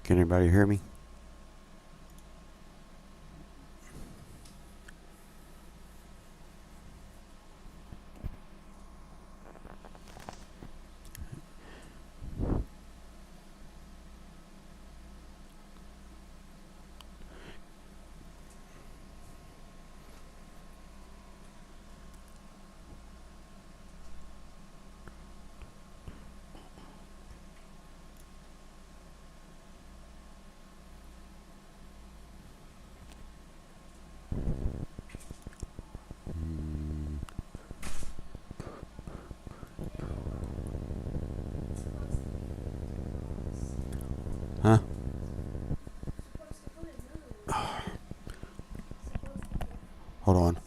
Can anybody hear me? Huh? Hold on.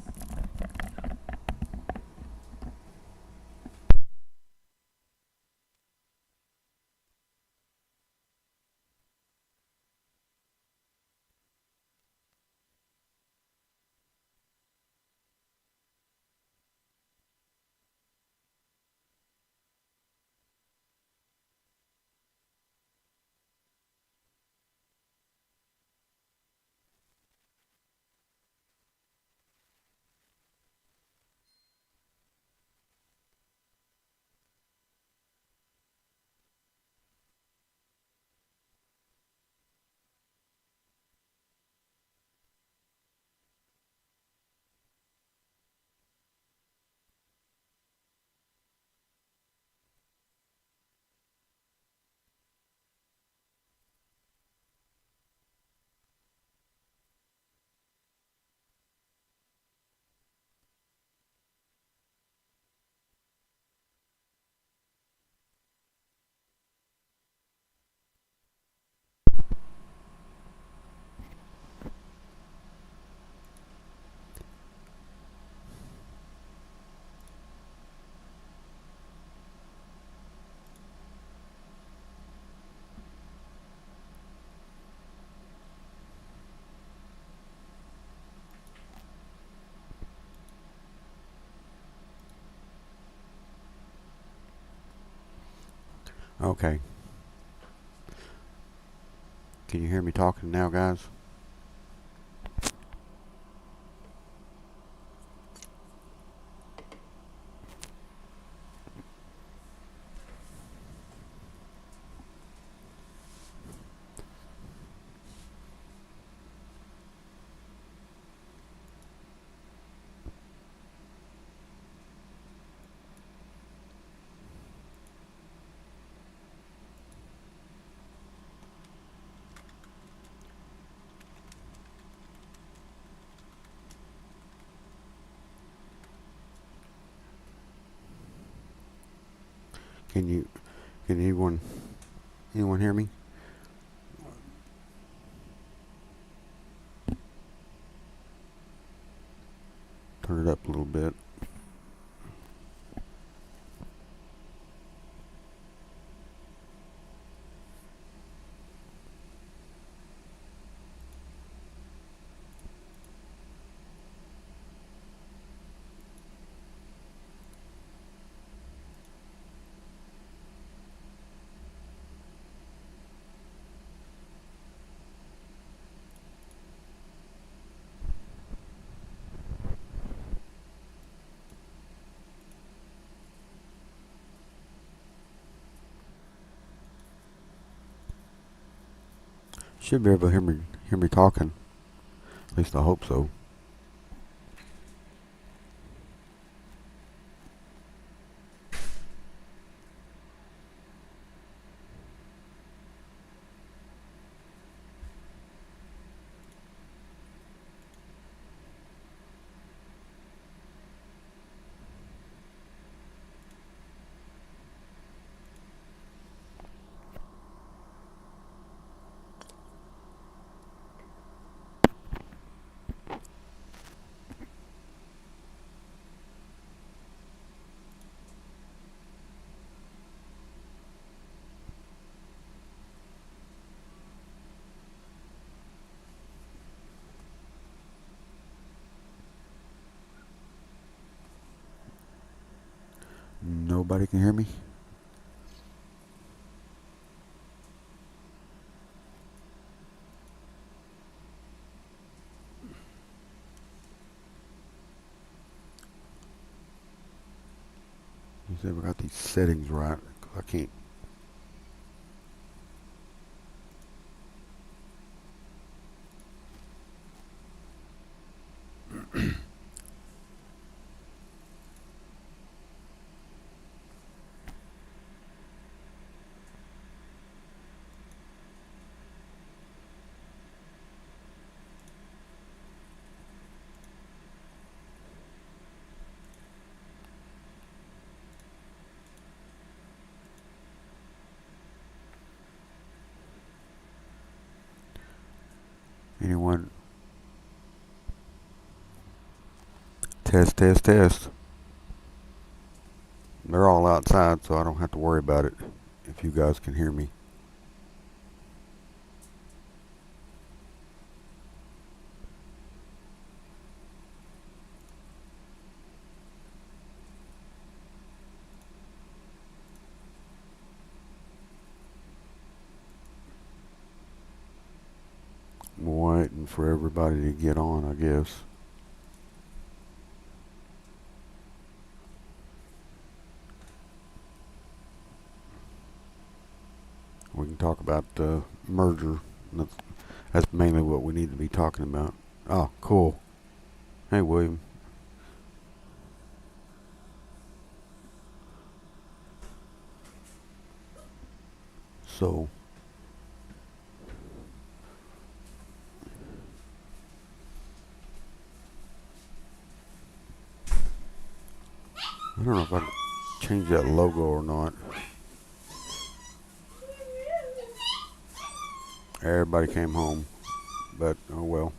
Okay. Can you hear me talking now, guys? Can you? Can anyone hear me? Turn it up a little bit. Should be able to hear me talking. At least I hope so. Nobody can hear me? See if I got these settings right. 'Cause I can't. Anyone? Test, test, test. They're all outside, so I don't have to worry about it. If you guys can hear me. I'm waiting for everybody to get on, I guess. We can talk about the merger. That's mainly what we need to be talking about. Oh, cool. Hey, William. So, I don't know if I can change that logo or not. Everybody came home, but oh well.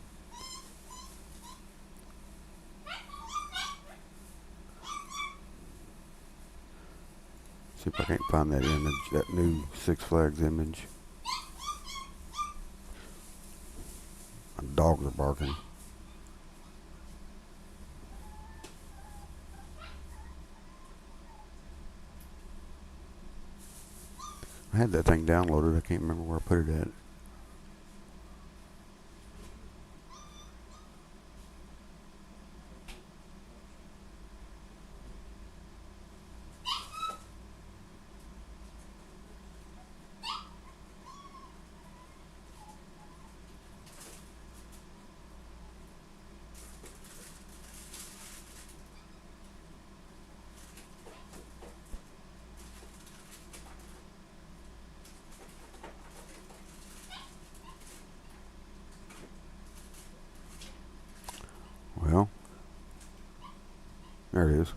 See if I can't find that image, that new Six Flags image. My dogs are barking. I had that thing downloaded. I can't remember where I put it at. Well, there it is.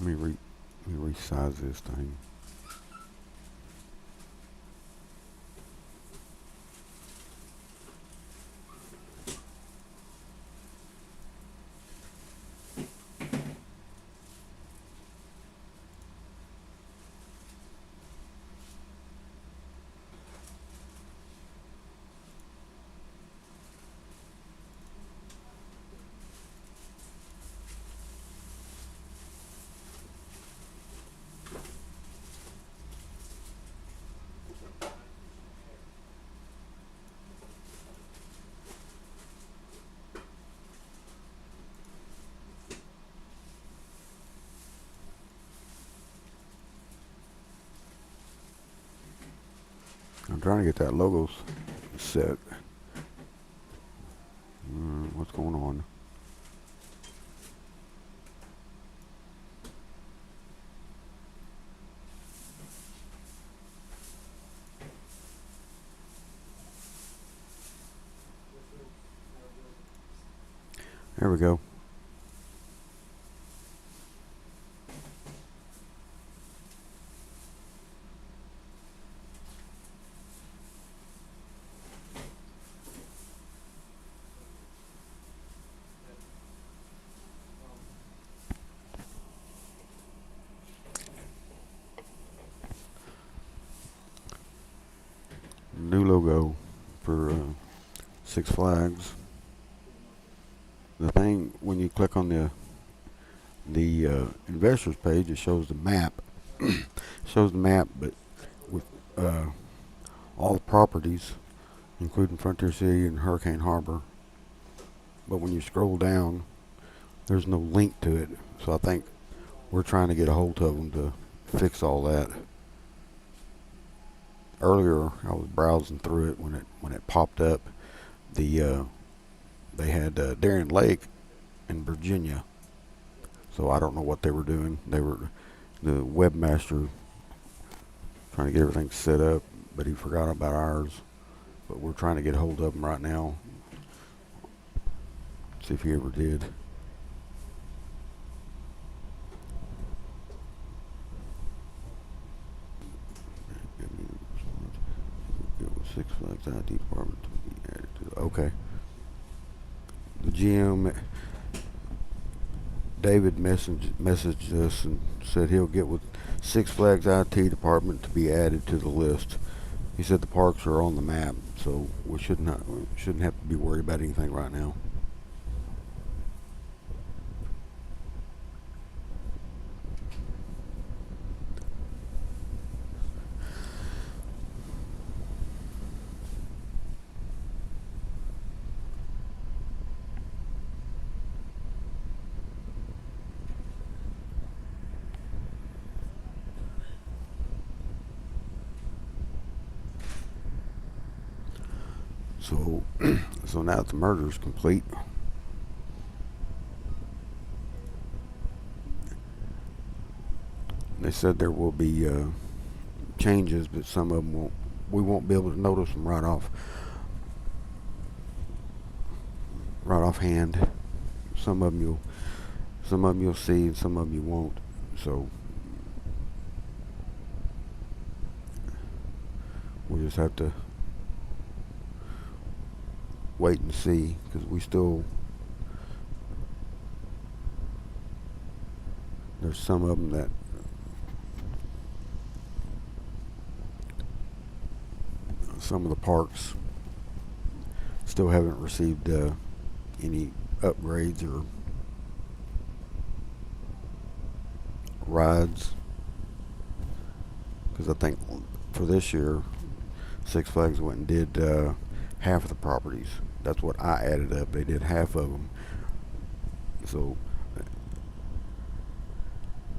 Let me resize this thing. I'm trying to get that logo set. What's going on? There we go. New logo for Six Flags. The thing, when you click on the investors page, it shows the map. Shows the map, but with all the properties, including Frontier City and Hurricane Harbor. But when you scroll down, there's no link to it. So I think we're trying to get a hold of them to fix all that. Earlier, I was browsing through it when it popped up. They had Darien Lake in Virginia. So I don't know what they were doing. They were the webmaster trying to get everything set up, but he forgot about ours. But we're trying to get a hold of him right now. See if he ever did. Six Flags ID department to be added to. Okay. The GM David messaged us and said he'll get with Six Flags IT department to be added to the list. He said the parks are on the map, so we shouldn't have to be worried about anything right now. So, so now that the merger is complete, they said there will be changes, but some of them won't. We won't be able to notice them right offhand. Some of them you'll see, and some of them you won't. So we'll just have to wait and see, because there's some of them that some of the parks still haven't received any upgrades or rides, because I think for this year Six Flags went and did half of the properties. That's what I added up. They did half of them. So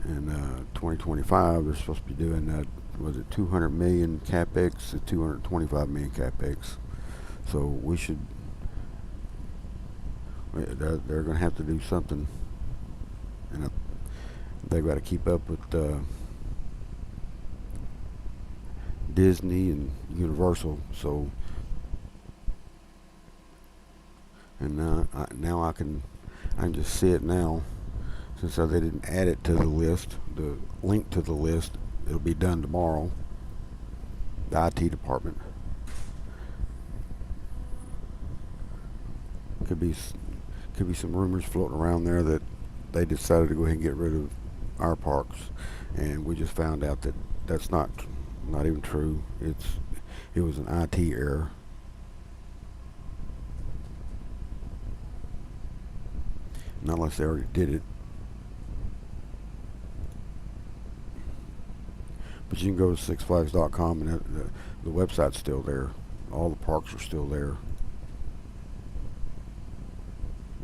in 2025 they're supposed to be doing was it 200 million capex to 225 million capex. So we should they're going to have to do something, and they've got to keep up with Disney and Universal. So and now I can just see it now, since they didn't add it to the list, the link to the list. It'll be done tomorrow. The IT department could be some rumors floating around there that they decided to go ahead and get rid of our parks, and we just found out that that's not even true. It was an IT error. Not unless they already did it. But you can go to sixflags.com, and the website's still there. All the parks are still there.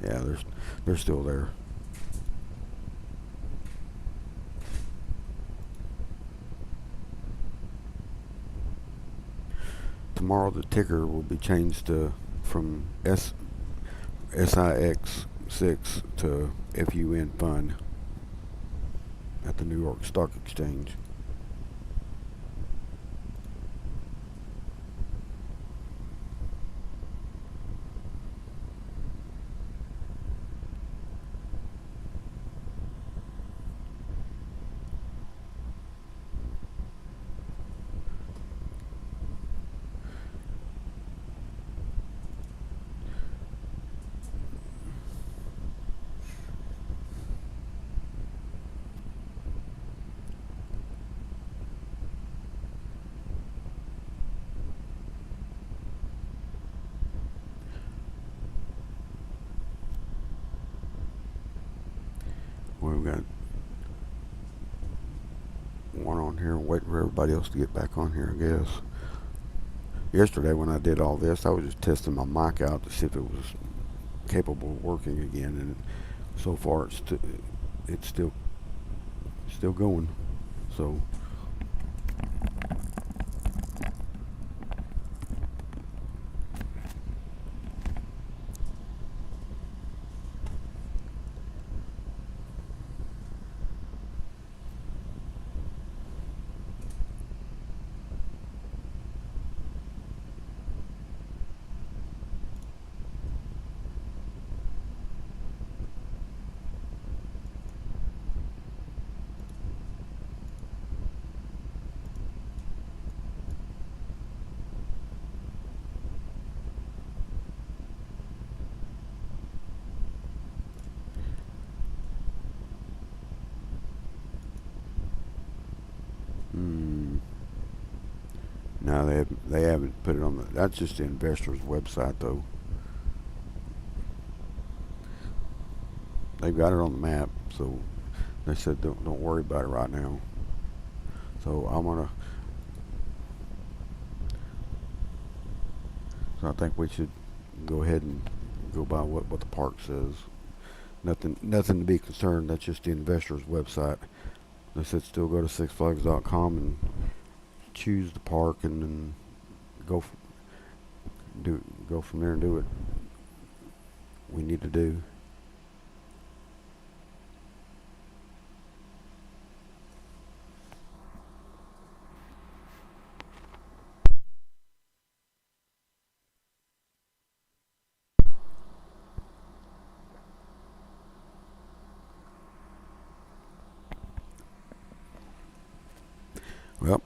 Yeah, they're still there. Tomorrow the ticker will be changed from SIX6 to FUN Fun at the New York Stock Exchange. We've got one on here and waiting for everybody else to get back on here, I guess. Yesterday when I did all this, I was just testing my mic out to see if it was capable of working again, and so far it's still going. So mm, no, they haven't put it on the. That's just the investors' website though. They've got it on the map, so they said don't worry about it right now. So I'm gonna. So I think we should go ahead and go by what the park says. Nothing to be concerned. That's just the investors' website. They said still go to sixflags.com and choose the park and then go f- go from there and do what we need to do. Well,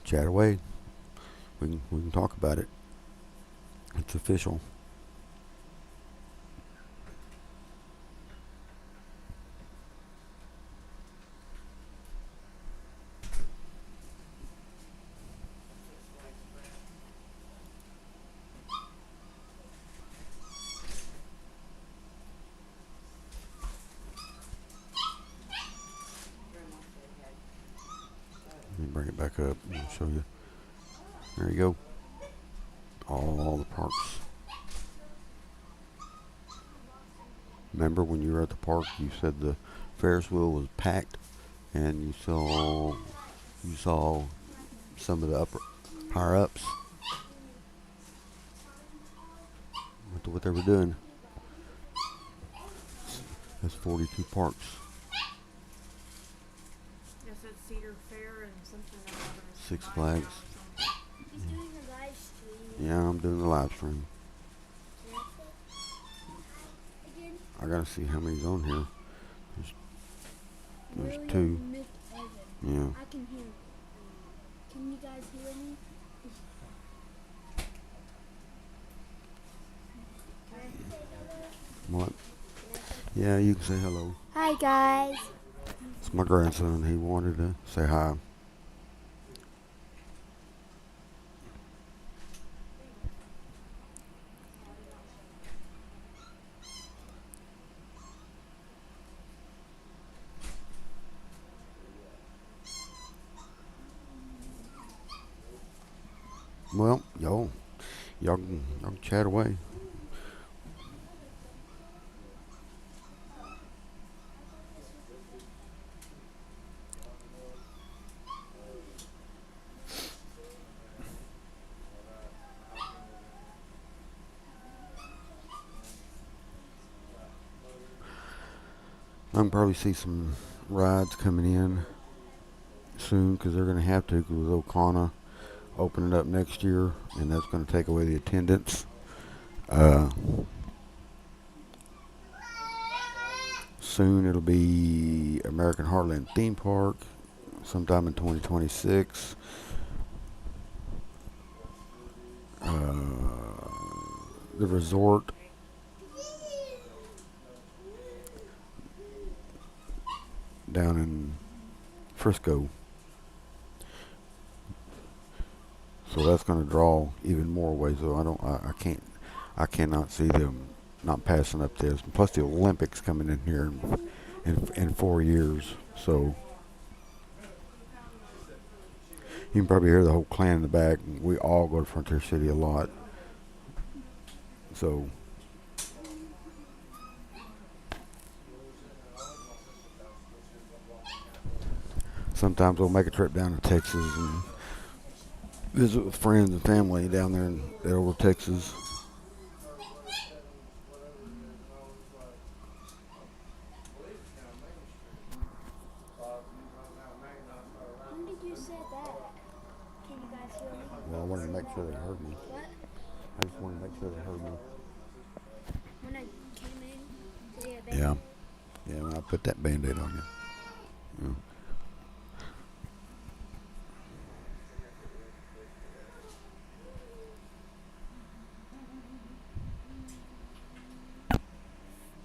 chat away. We can talk about it. It's official. Let me bring it back up and show you. There you go. All the parks. Remember when you were at the park, you said the Ferris wheel was packed, and you saw some of the upper higher ups what they were doing. That's 42 parks. Yes, it's Cedar Fair and something or other. Six Flags. He's doing a live stream. Yeah, I'm doing the live stream. Again, I gotta see how many's on here. There's William two. McEvan. Yeah. I can hear. Can you guys hear me? What? Yeah, you can say hello. Hi guys. It's my grandson. He wanted to say hi. Well, y'all can chat away. I can probably see some rides coming in soon because they're going to have to, because with O'Connor opening up next year, and that's going to take away the attendance. Soon it'll be American Heartland Theme Park sometime in 2026. The resort down in Frisco. So that's going to draw even more away. So I cannot see them not passing up this. And plus the Olympics coming in here in 4 years. So You can probably hear the whole clan in the back. We all go to Frontier City a lot. So sometimes we'll make a trip down to Texas and visit with friends and family down there in over Texas. When did you say that? Can you guys hear me? Well, I wanted to make sure they heard me. What? I just wanted to make sure they heard me. When I came in to the Yeah. event? Yeah, when I put that band-aid on you. Yeah.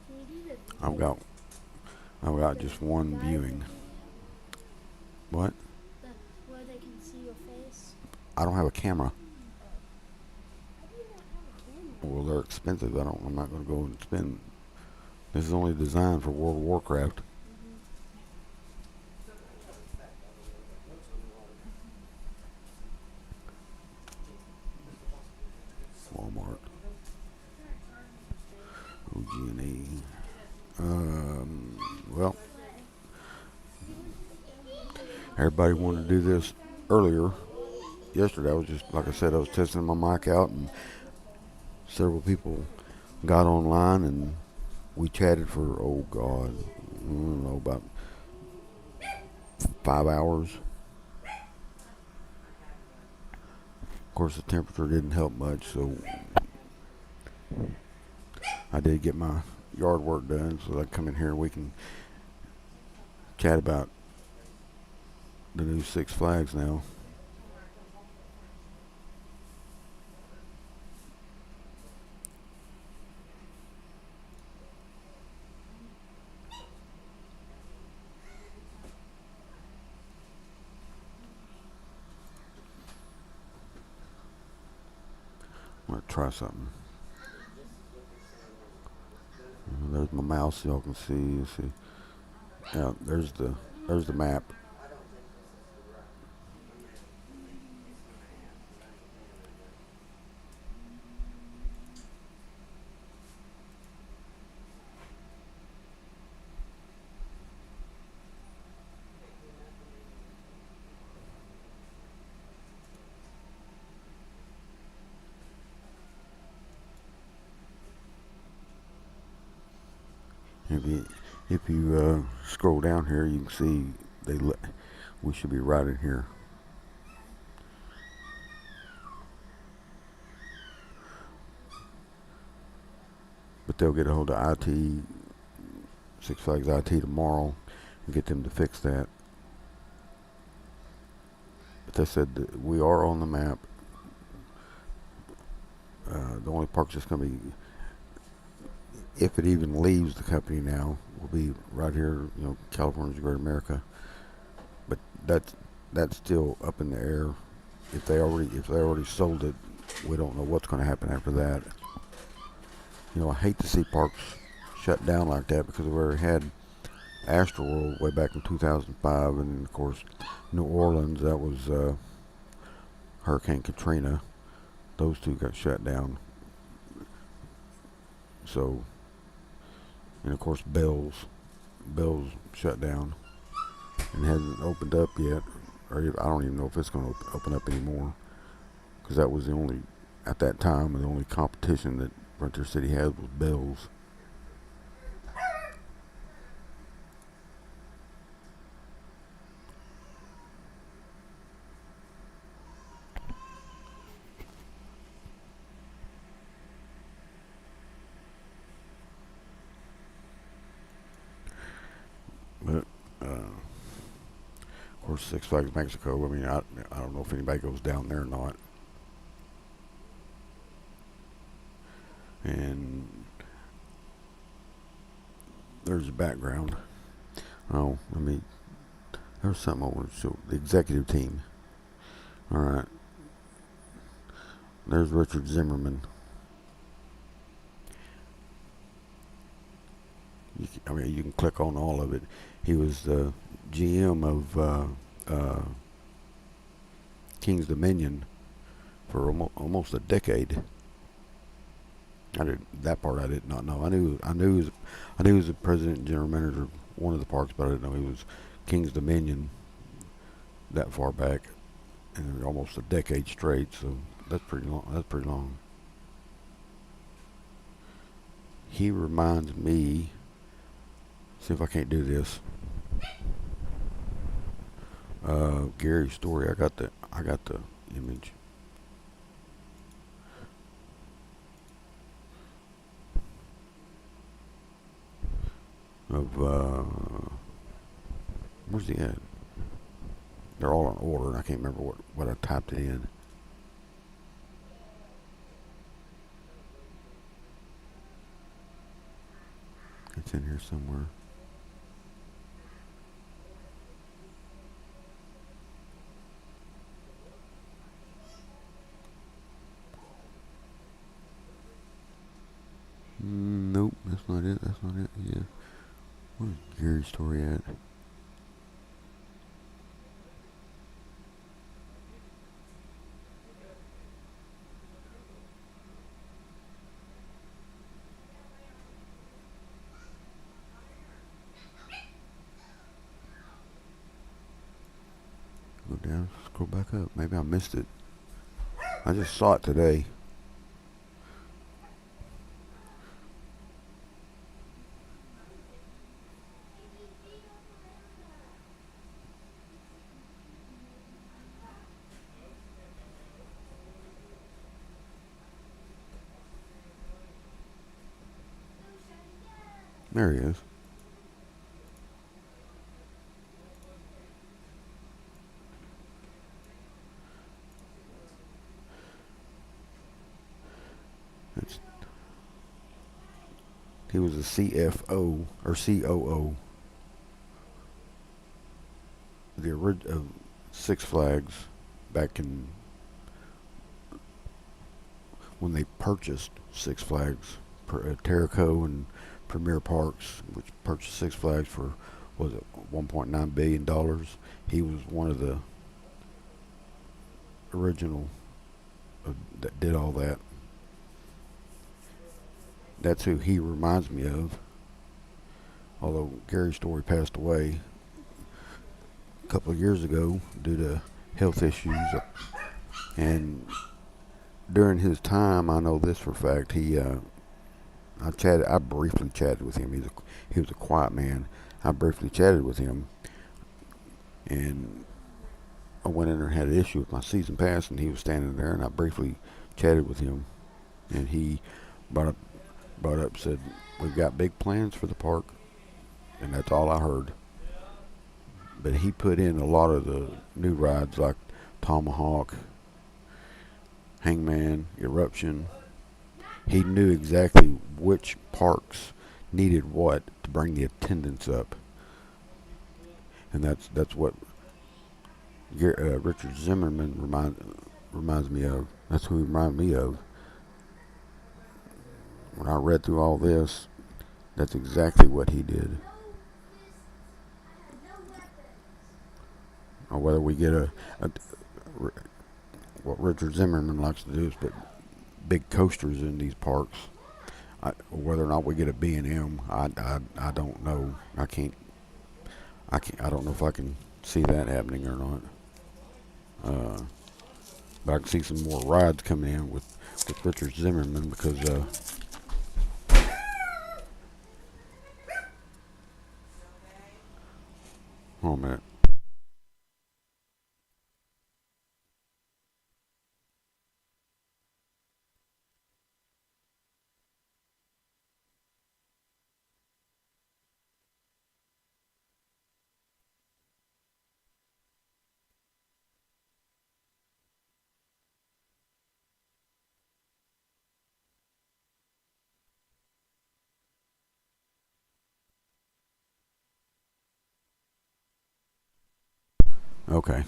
Can you do the I've got just one live viewing. video? What? The, where they can see your face? I don't have a camera. How do you not have a camera? Well, they're expensive. I'm not going to go and spend. This is only designed for World of Warcraft. Walmart. OG&E. Well, everybody wanted to do this earlier. Yesterday, I was just, like I said, I was testing my mic out, and several people got online, and we chatted for, oh God, I don't know, about 5 hours. Of course, the temperature didn't help much, so I did get my yard work done, so I come in here and we can chat about the new Six Flags now. I'm gonna try something. There's my mouse, y'all can see. You see, yeah. There's the map. If you scroll down here, you can see we should be right in here. But they'll get a hold of IT, Six Flags IT tomorrow, and get them to fix that. But they said that we are on the map. The only park that's going to be, if it even leaves the company now, will be right here, California's Great America. But that's still up in the air. If they already sold it, we don't know what's going to happen after that. I hate to see parks shut down like that, because we already had Astroworld way back in 2005, and of course New Orleans, that was Hurricane Katrina. Those two got shut down. So, and of course Bell's shut down and hasn't opened up yet, or I don't even know if it's going to open up anymore, because that was at that time, the only competition that Frontier City had was Bell's. But of course, Six Flags Mexico. I mean, I don't know if anybody goes down there or not. And there's the background. Oh, there's something I want to show. The executive team. All right. There's Richard Zimmerman. You can click on all of it. He was the GM of King's Dominion for almost a decade. I did that part. I did not know. I knew he was the president and general manager of one of the parks, but I didn't know he was King's Dominion that far back, and almost a decade straight. So that's pretty long. That's pretty long. He reminds me. See if I can't do this. Gary's story. I got the. Image. Of where's he at? They're all in order, and I can't remember what I typed it in. It's in here somewhere. Nope, that's not it. That's not it. Yeah. Where's Gary's story at? Go down, scroll back up. Maybe I missed it. I just saw it today. There he is. It's, he was a CFO or COO. The original Six Flags back in when they purchased Six Flags, Terrico and Premier Parks, which purchased Six Flags for was it $1.9 billion. He was one of the original that did all that. That's who he reminds me of. Although Gary Story passed away a couple of years ago due to health issues, and during his time, I know this for a fact. I briefly chatted with him. He was a quiet man. I briefly chatted with him, and I went in there and had an issue with my season pass, and he was standing there, and I briefly chatted with him, and he brought up, said, "We've got big plans for the park," and that's all I heard. But he put in a lot of the new rides like Tomahawk, Hangman, Eruption. He knew exactly which parks needed what to bring the attendance up, and that's what Richard Zimmerman reminds me of. That's who he reminds me of. When I read through all this, that's exactly what he did. Or whether we get what Richard Zimmerman likes to do is put big coasters in these parks. Whether or not we get a B&M, I don't know. I don't know if I can see that happening or not. But I can see some more rides coming in with Richard Zimmerman because hold on a minute. Okay.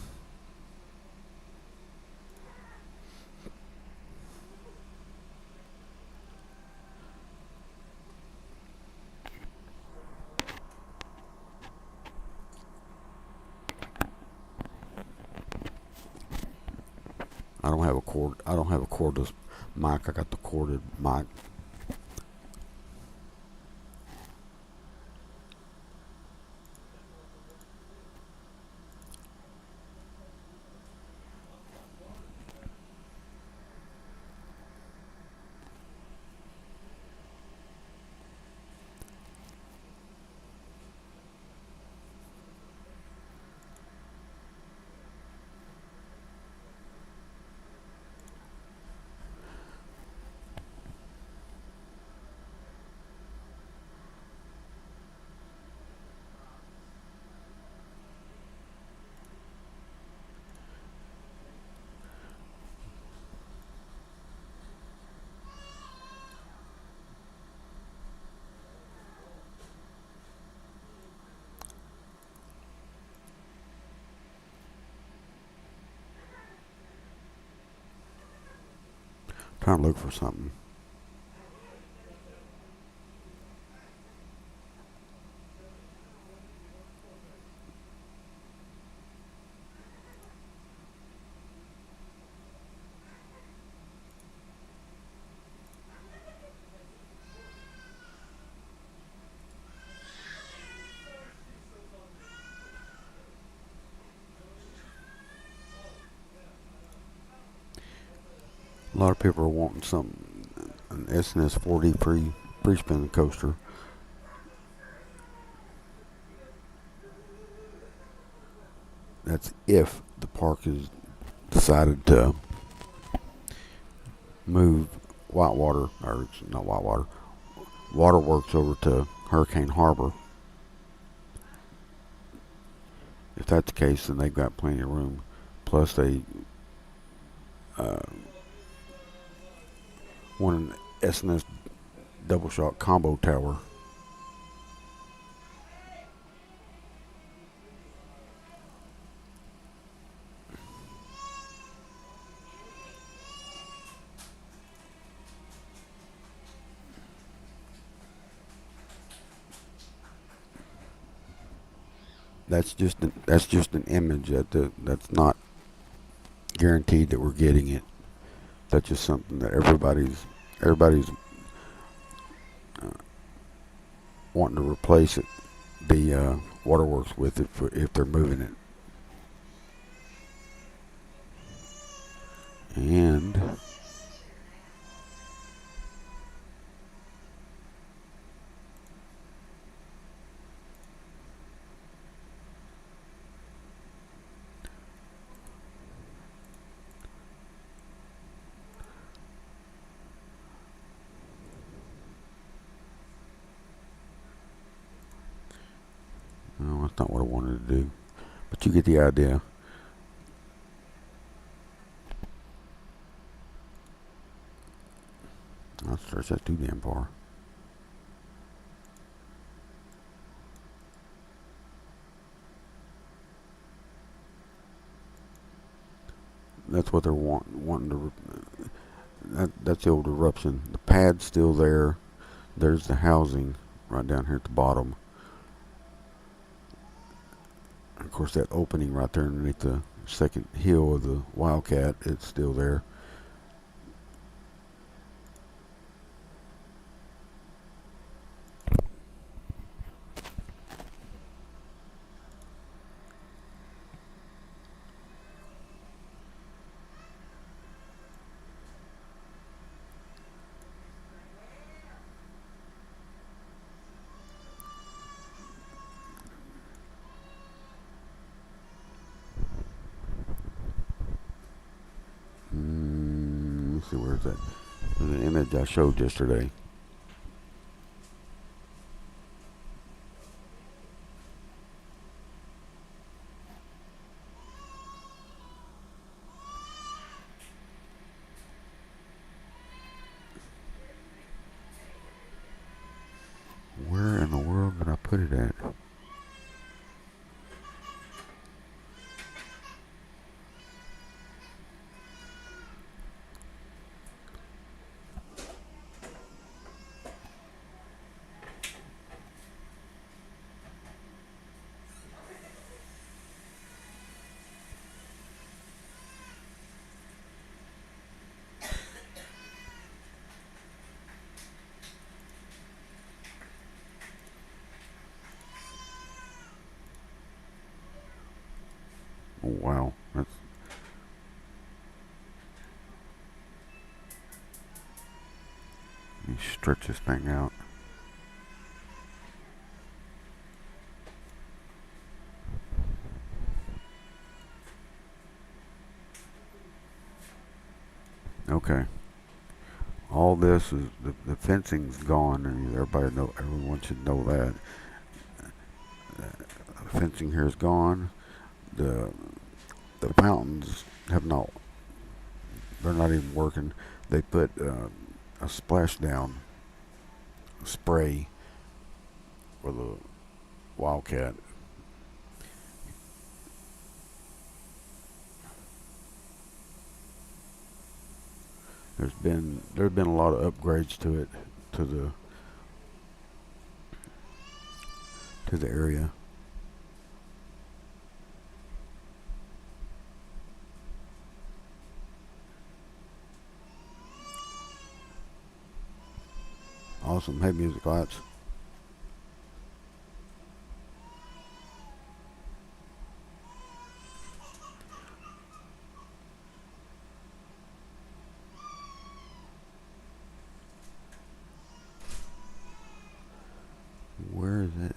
don't have a cord. I don't have a cordless mic. I got the corded mic. Trying to look for something. A lot of people are wanting something, an SNS 4D free spin coaster. That's if the park has decided to move Whitewater, or it's not Whitewater, Waterworks over to Hurricane Harbor. If that's the case, then they've got plenty of room. Plus, they uh, want an SNS double shot combo tower. That's just an image that's not guaranteed that we're getting it. That's just something that everybody's wanting to replace it, the waterworks with it if they're moving it. And no, that's not what I wanted to do. But you get the idea. I'll stretch that too damn far. That's what they're wanting to. That's the old eruption. The pad's still there. There's the housing right down here at the bottom. Of course, that opening right there underneath the second hill of the Wildcat, it's still there. Let's see, where's that? There's an image I showed yesterday. Where in the world did I put it at? wow. Let me stretch this thing out. Okay. All this is the fencing's gone, and everyone should know that. The fencing here is gone. The the fountains have not. They're not even working. They put a splashdown spray for the Wildcat. There's been a lot of upgrades to it, to the area. Awesome. Hey, music lights. Where is it?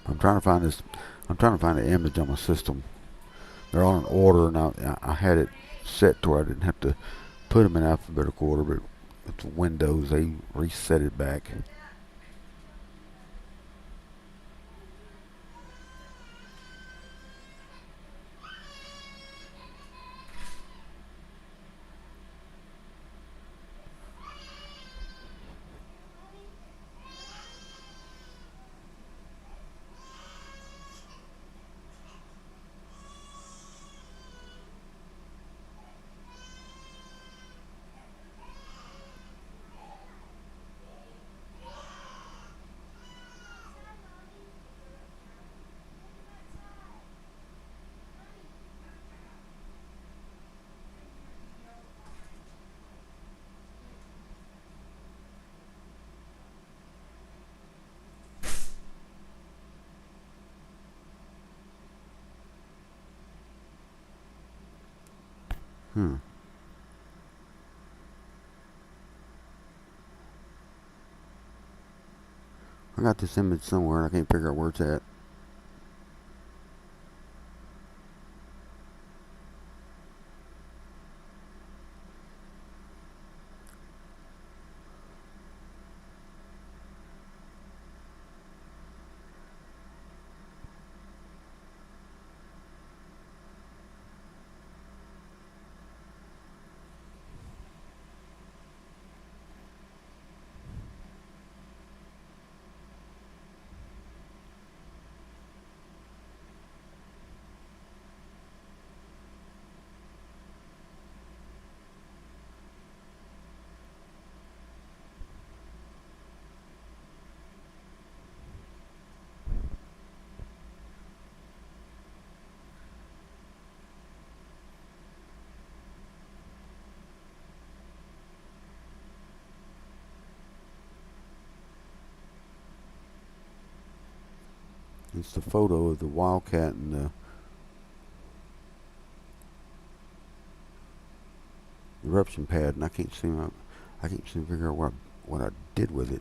I'm trying to find this. I'm trying to find the image on my system. They're on an order, and I had it set to where I didn't have to put them in alphabetical order, but with the Windows, they reset it back. Hmm. I got this image somewhere, and I can't figure out where it's at. It's the photo of the Wildcat and the eruption pad, and I can't seem to figure out what I did with it.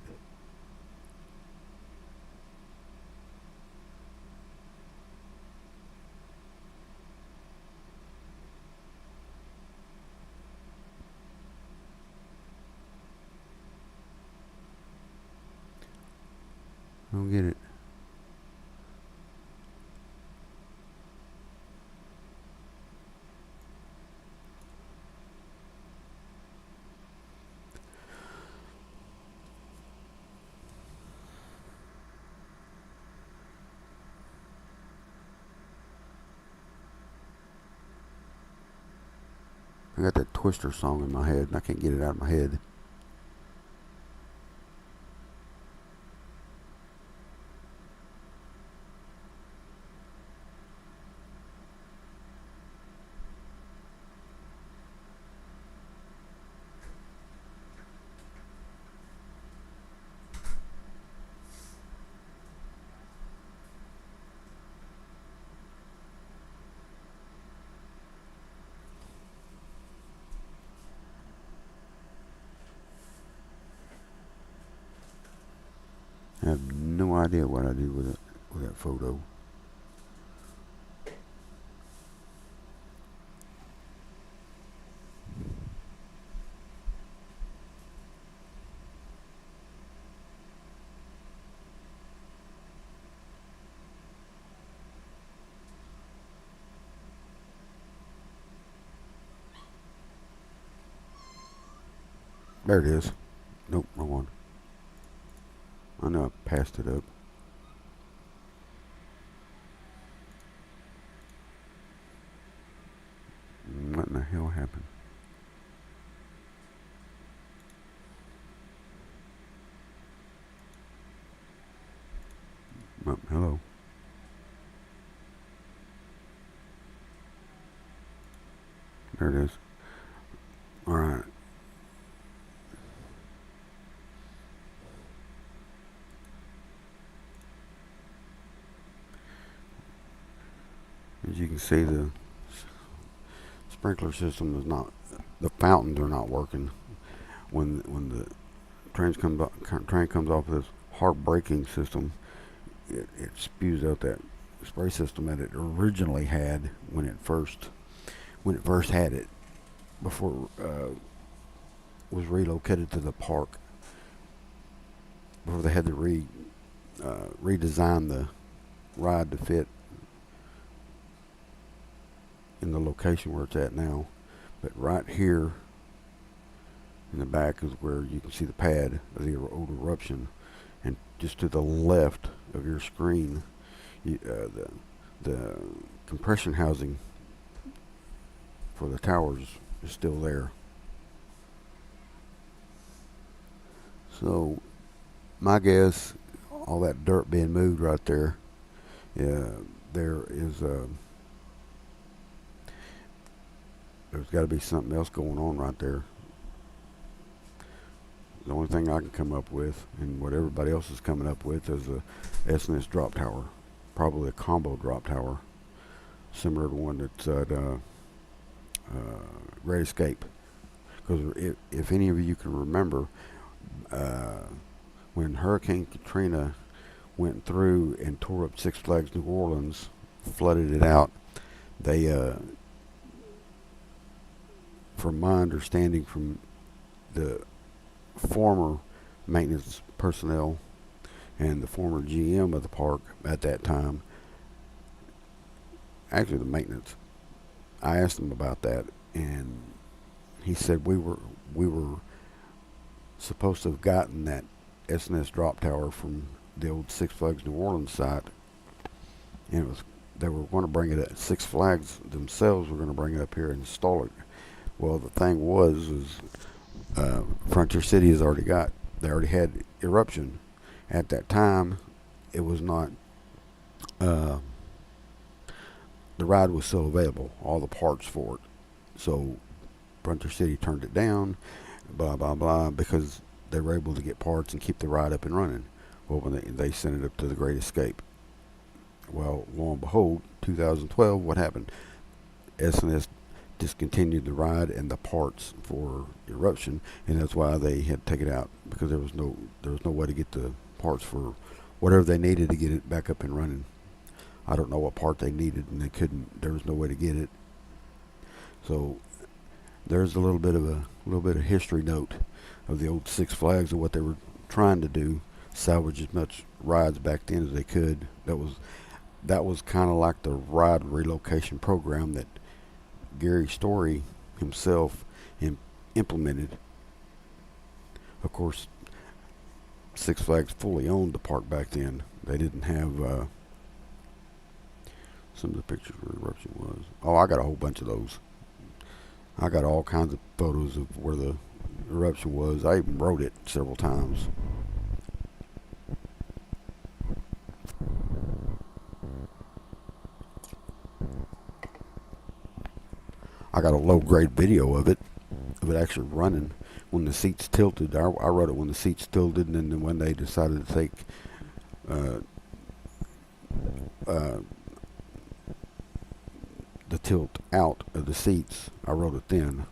I don't get it. I got that Twister song in my head, and I can't get it out of my head. I have no idea what I did with it, with that photo. There it is. Nope, wrong one. I know I passed it up. What in the hell happened? Oh, hello. There it is. Alright. As you can see, the sprinkler system is not, the fountains are not working. When the train comes off of this hard braking system, it spews out that spray system that it originally had when it first had it, before it was relocated to the park. Before they had to redesign the ride to fit in the location where it's at now. But right here in the back is where you can see the pad of the old eruption, and just to the left of your screen, the compression housing for the towers is still there. So my guess, all that dirt being moved right there, there is there's got to be something else going on right there. The only thing I can come up with, and what everybody else is coming up with, is a S&S drop tower, probably a combo drop tower, similar to one that's at Great Escape. Because if any of you can remember, when Hurricane Katrina went through and tore up Six Flags New Orleans, flooded it out, they, from my understanding from the former maintenance personnel and the former GM of the park at that time, actually the maintenance, I asked him about that, and he said we were supposed to have gotten that S&S drop tower from the old Six Flags New Orleans site, and they were going to bring it at Six Flags themselves. Were going to bring it up here and install it. Well, the thing is Frontier City they already had eruption. At that time, it was not, the ride was still available, all the parts for it. So Frontier City turned it down, blah, blah, blah, because they were able to get parts and keep the ride up and running. Well, when they sent it up to the Great Escape. Well, lo and behold, 2012, what happened? S&S discontinued the ride and the parts for eruption, and that's why they had to take it out, because there was no way to get the parts for whatever they needed to get it back up and running. I don't know what part they needed, and there was no way to get it. So there's a little bit of history note of the old Six Flags and what they were trying to do, salvage as much rides back then as they could. That was kind of like the ride relocation program that Gary Story himself implemented. Of course, Six Flags fully owned the park back then. They didn't have some of the pictures where eruption was. Oh, I got a whole bunch of those. I got all kinds of photos of where the eruption was. I even wrote it several times. I got a low grade video of it actually running when the seats tilted. I wrote it when the seats tilted, and then when they decided to take uh, uh, the tilt out of the seats, I wrote it then.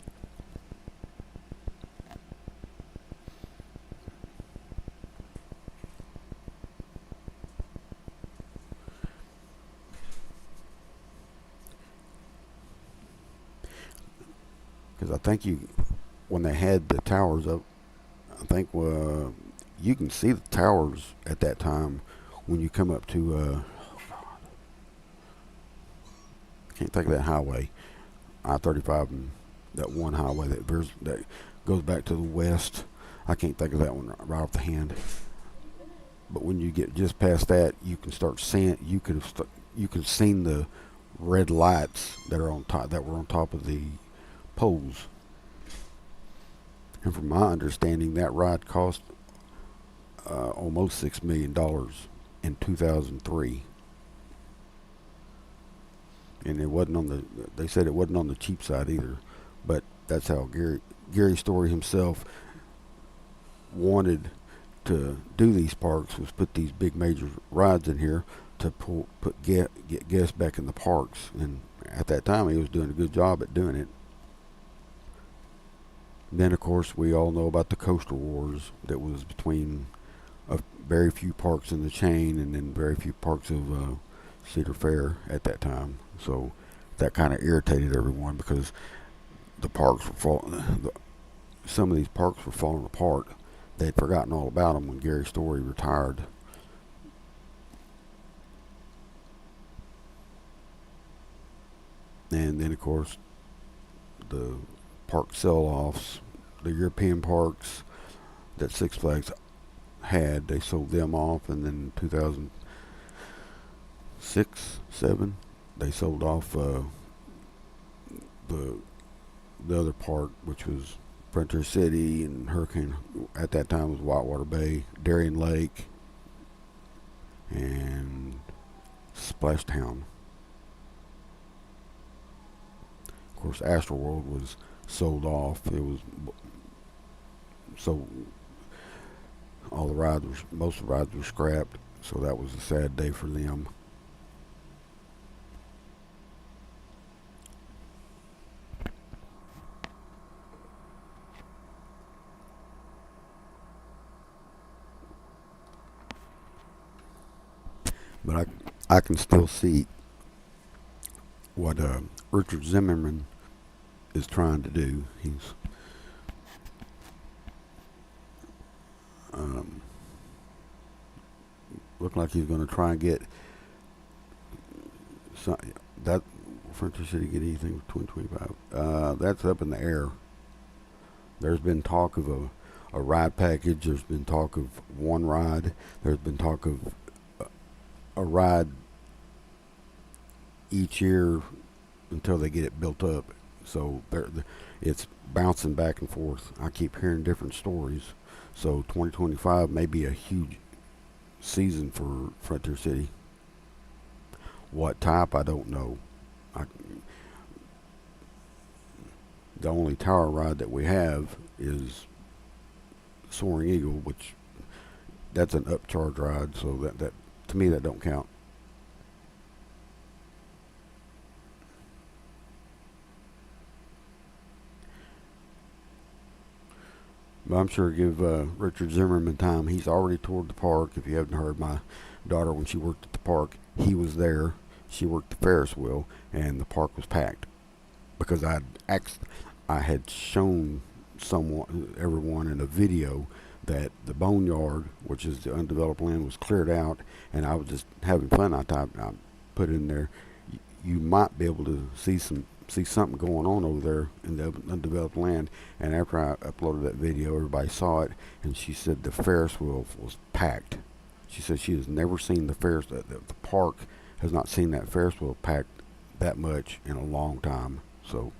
Because I think when they had the towers up, I think you can see the towers at that time when you come up to, I can't think of that highway, I-35, and that one highway that goes back to the west. I can't think of that one right off the hand. But when you get just past that, you can start seeing. You could have seen the red lights that were on top of the poles. And from my understanding, that ride cost almost $6 million in 2003. And it wasn't on the. They said it wasn't on the cheap side either, but that's how Gary Story himself wanted to do these parks, was put these big major rides in here to get guests back in the parks. And at that time, he was doing a good job at doing it. Then, of course, we all know about the coaster wars that was between very few parks in the chain and then very few parks of Cedar Fair at that time. So that kind of irritated everyone because the parks were some of these parks were falling apart. They'd forgotten all about them when Gary Story retired. And then, of course, the park sell-offs, the European parks that Six Flags had, they sold them off, and then in 2006, 7, they sold off the other park, which was Frontier City and Hurricane. At that time was Whitewater Bay, Darien Lake, and Splashtown. Of course, Astroworld was sold off. It was so most of the rides were scrapped. So that was a sad day for them. But I can still see what Richard Zimmerman is trying to do. He's looked like he's going to try and get that Frontier City get anything for 2025. That's up in the air. There's been talk of a ride package. There's been talk of one ride. There's been talk of a ride each year until they get it built up. So it's bouncing back and forth. I keep hearing different stories. So 2025 may be a huge season for Frontier City. What type, I don't know. The only tower ride that we have is Soaring Eagle, which that's an upcharge ride, so that to me that don't count. But I'm sure give Richard Zimmerman time. He's already toured the park. If you haven't heard, my daughter, when she worked at the park, he was there. She worked the Ferris wheel, and the park was packed because I had shown everyone in a video that the boneyard, which is the undeveloped land, was cleared out, and I was just having fun. I put in there, you might be able to see something going on over there in the undeveloped land. And after I uploaded that video, everybody saw it, and she said the Ferris wheel was packed. She said she has never seen the park has not seen that Ferris wheel packed that much in a long time. So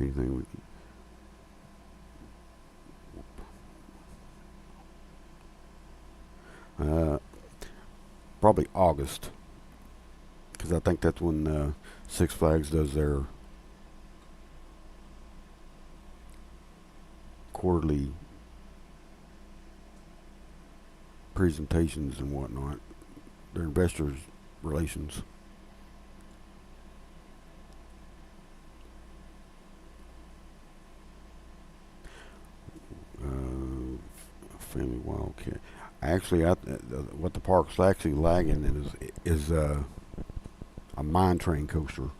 Anything we probably August, because I think that's when Six Flags does their quarterly presentations and whatnot. Their investors relations. Family Wildcat. Actually, what the park's actually lagging is a mine train coaster.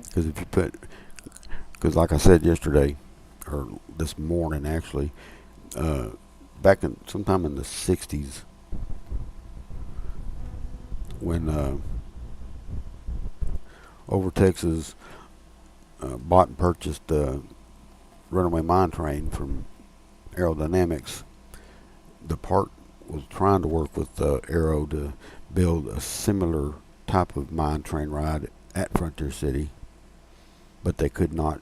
Because if you put, because like I said yesterday, or this morning actually, uh, back in sometime in the '60s, when Over Texas bought and purchased the Runaway Mine Train from Aerodynamics, the park was trying to work with Aero to build a similar type of mine train ride at Frontier City, but they could not.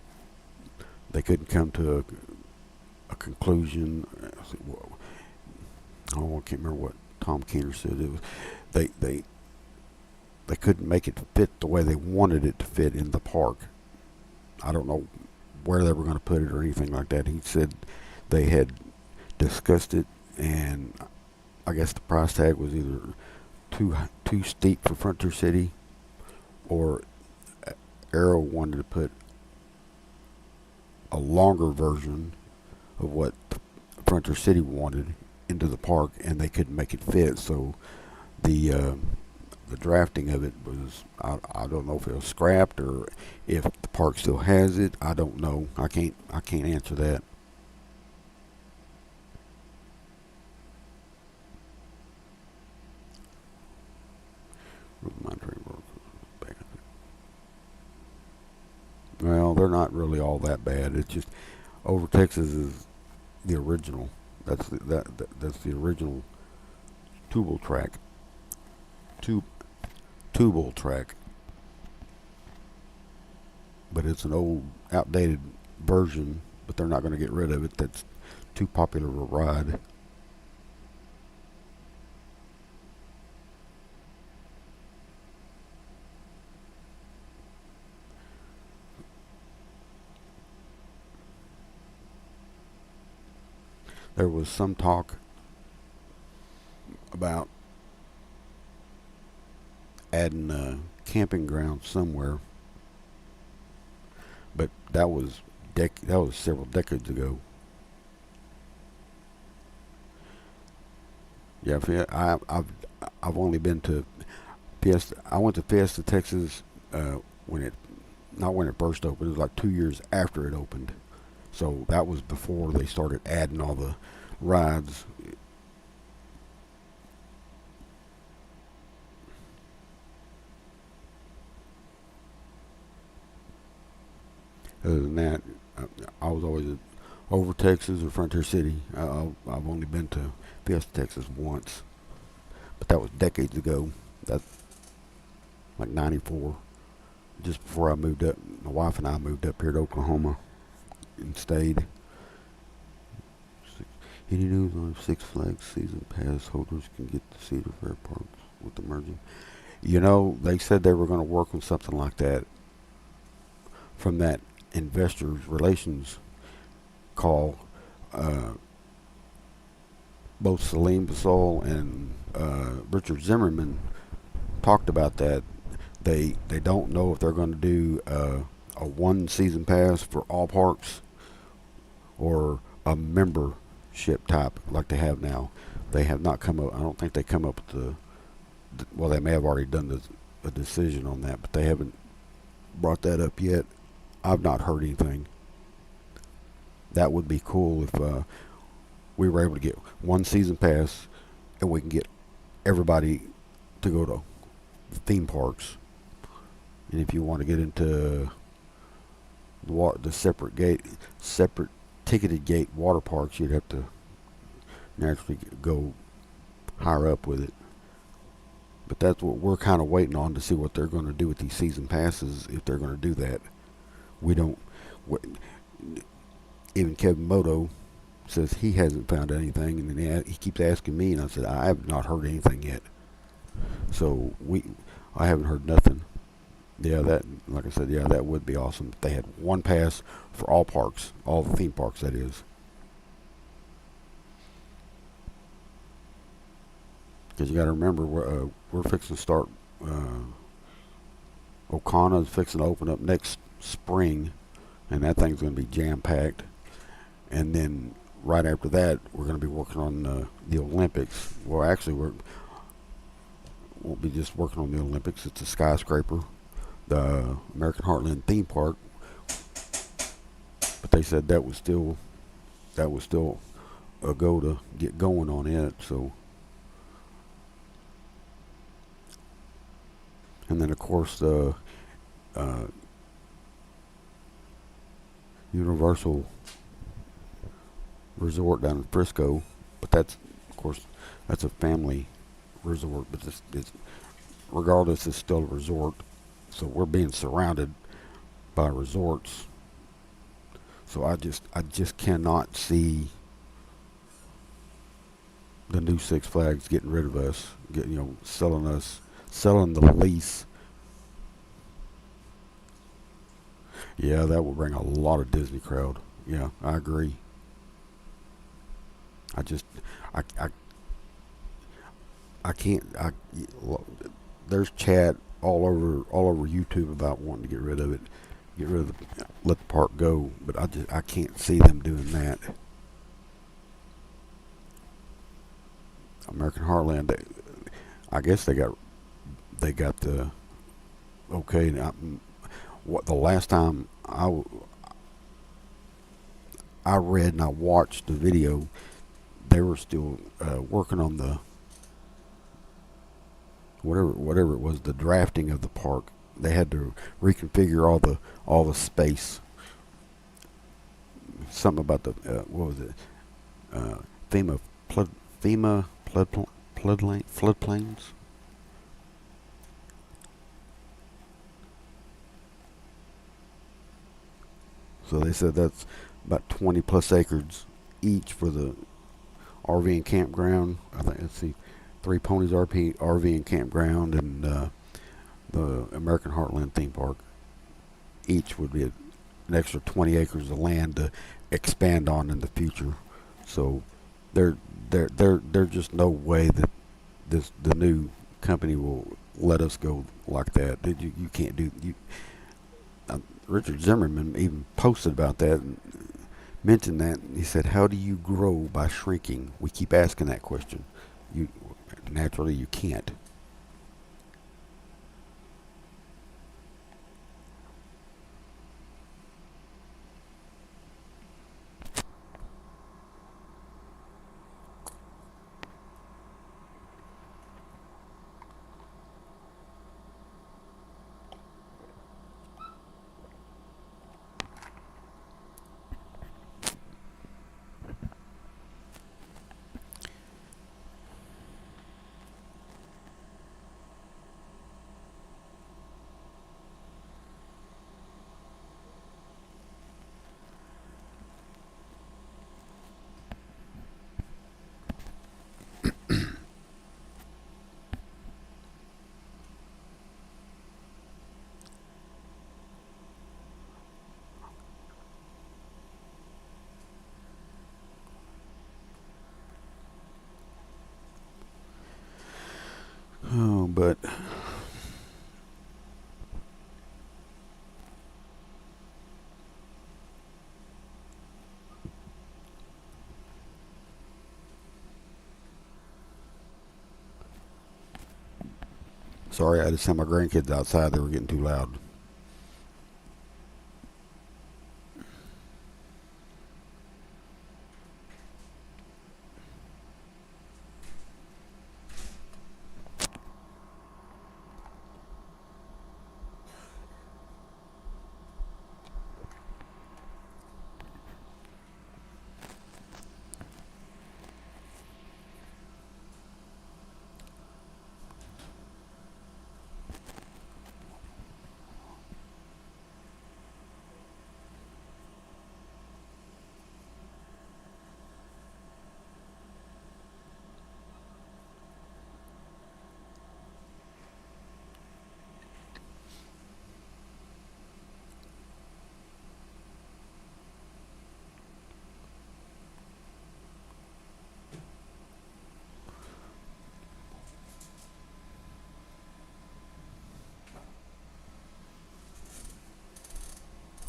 They couldn't come to a conclusion. Oh, I can't remember what Tom Keener said. It was they they they couldn't make it fit the way they wanted it to fit in the park. I don't know where they were going to put it or anything like that. He said they had discussed it, and I guess the price tag was either too steep for Frontier City, or Arrow wanted to put a longer version of what Frontier City wanted into the park, and they couldn't make it fit. So the the drafting of it was, I don't know if it was scrapped or if the park still has it. I don't know. I can't answer that. Well, they're not really all that bad. It's just Over Texas is the original. That's the original tubal track. Tube tubal track, but it's an old, outdated version. But they're not going to get rid of it. That's too popular a ride. There was some talk about adding a camping ground somewhere, but that was several decades ago. Yeah, I've only been to Fiesta. I went to Fiesta, Texas, when it not when it first opened. It was like 2 years after it opened. So that was before they started adding all the rides. Other than that, I was always at Over Texas or Frontier City. I've only been to Fiesta, Texas once, but that was decades ago. That's like '94, just before I moved up. My wife and I moved up here to Oklahoma and stayed. Any news on Six Flags season pass holders can get the Cedar Fair parks with the merging? You know, they said they were going to work on something like that from that investors relations call. Uh, Both Salim Basol and Richard Zimmerman talked about that. They don't know if they're going to do a one season pass for all parks or a membership type like they have now. They have not come up. I don't think they come up with well, they may have already done a decision on that, but they haven't brought that up yet. I've not heard anything. That would be cool if we were able to get one season pass and we can get everybody to go to theme parks. And if you want to get into the separate ticketed gate water parks, you'd have to naturally go higher up with it. But that's what we're kind of waiting on to see what they're going to do with these season passes, if they're going to do that. We don't. Even Kevin Moto says he hasn't found anything, and then he keeps asking me, and I said I have not heard anything yet. So I haven't heard nothing. Yeah, that, like I said, yeah, that would be awesome if they had one pass for all parks, all the theme parks, that is. Because you got to remember, we're fixing to start. Okana's fixing to open up next spring, and that thing's going to be jam packed. And then right after that, we're going to be working on the Olympics. Well, actually, won't be just working on the Olympics. It's a skyscraper, the American Heartland theme park. But they said that was still a go to get going on it. So, and then of course the Universal Resort down in Frisco, but that's, of course, that's a family resort. But it's regardless, it's still a resort. So we're being surrounded by resorts. So I just cannot see the new Six Flags getting rid of us, selling the lease. Yeah, that will bring a lot of Disney crowd. Yeah, I agree. I just, I, I, I can't. There's chat all over YouTube about wanting to get rid of it, let the park go. But I can't see them doing that. American Heartland, I guess they got the okay. Now, what the last time I read and I watched the video, they were still working on the whatever it was, the drafting of the park. They had to reconfigure all the space. Something about the what was it? FEMA floodplains. So they said that's about 20 plus acres each for the RV and campground. I think, let's see, Three Ponies RV and campground, and the American Heartland theme park. Each would be an extra 20 acres of land to expand on in the future. So there's just no way that the new company will let us go like that. You can't do you. Richard Zimmerman even posted about that and mentioned that. He said, "How do you grow by shrinking?" We keep asking that question. You naturally you can't. Oh, but sorry, I just sent my grandkids outside. They were getting too loud.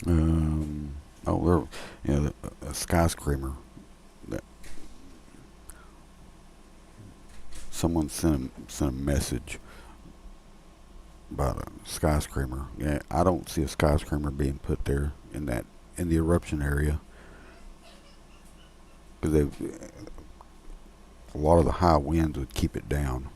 Um, oh, there, a skyscraper. That someone sent a message about a skyscraper. Yeah, I don't see a skyscraper being put there in the eruption area because a lot of the high winds would keep it down.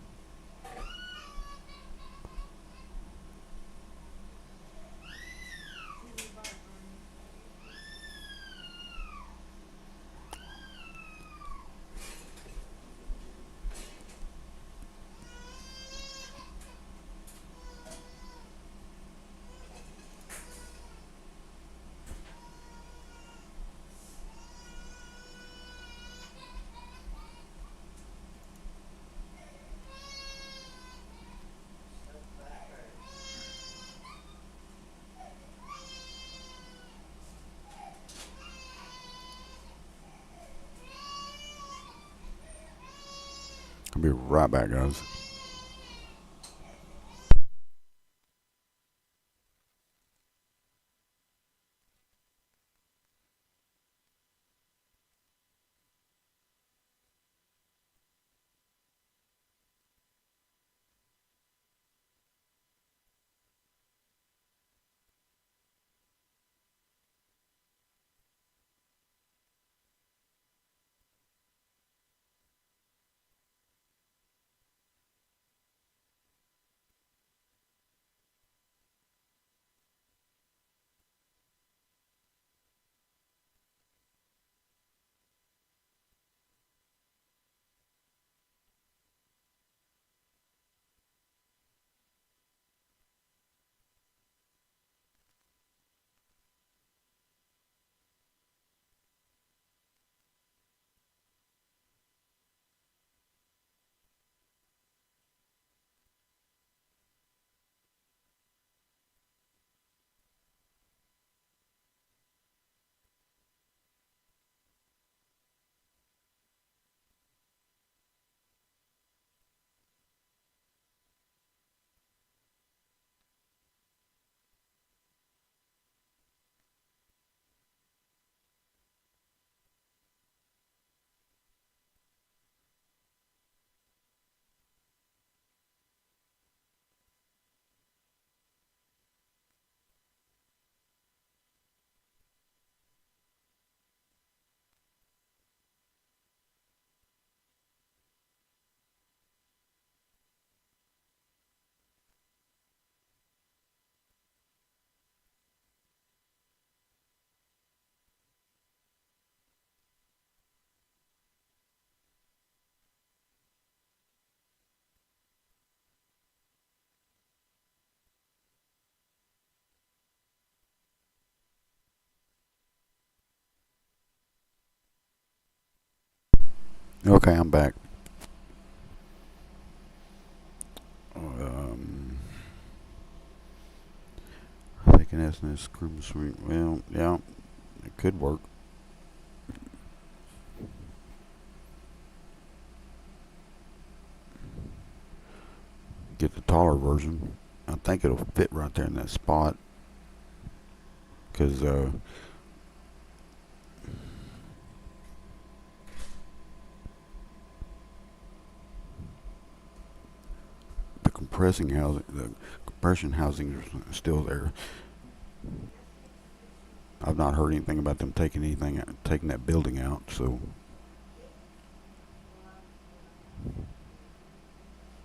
I'll be right back, guys. Okay, I'm back. Um, I think an SNS scream swing. Well, yeah, it could work. Get the taller version. I think it'll fit right there in that spot because the compression housing is still there. I've not heard anything about them taking that building out. So,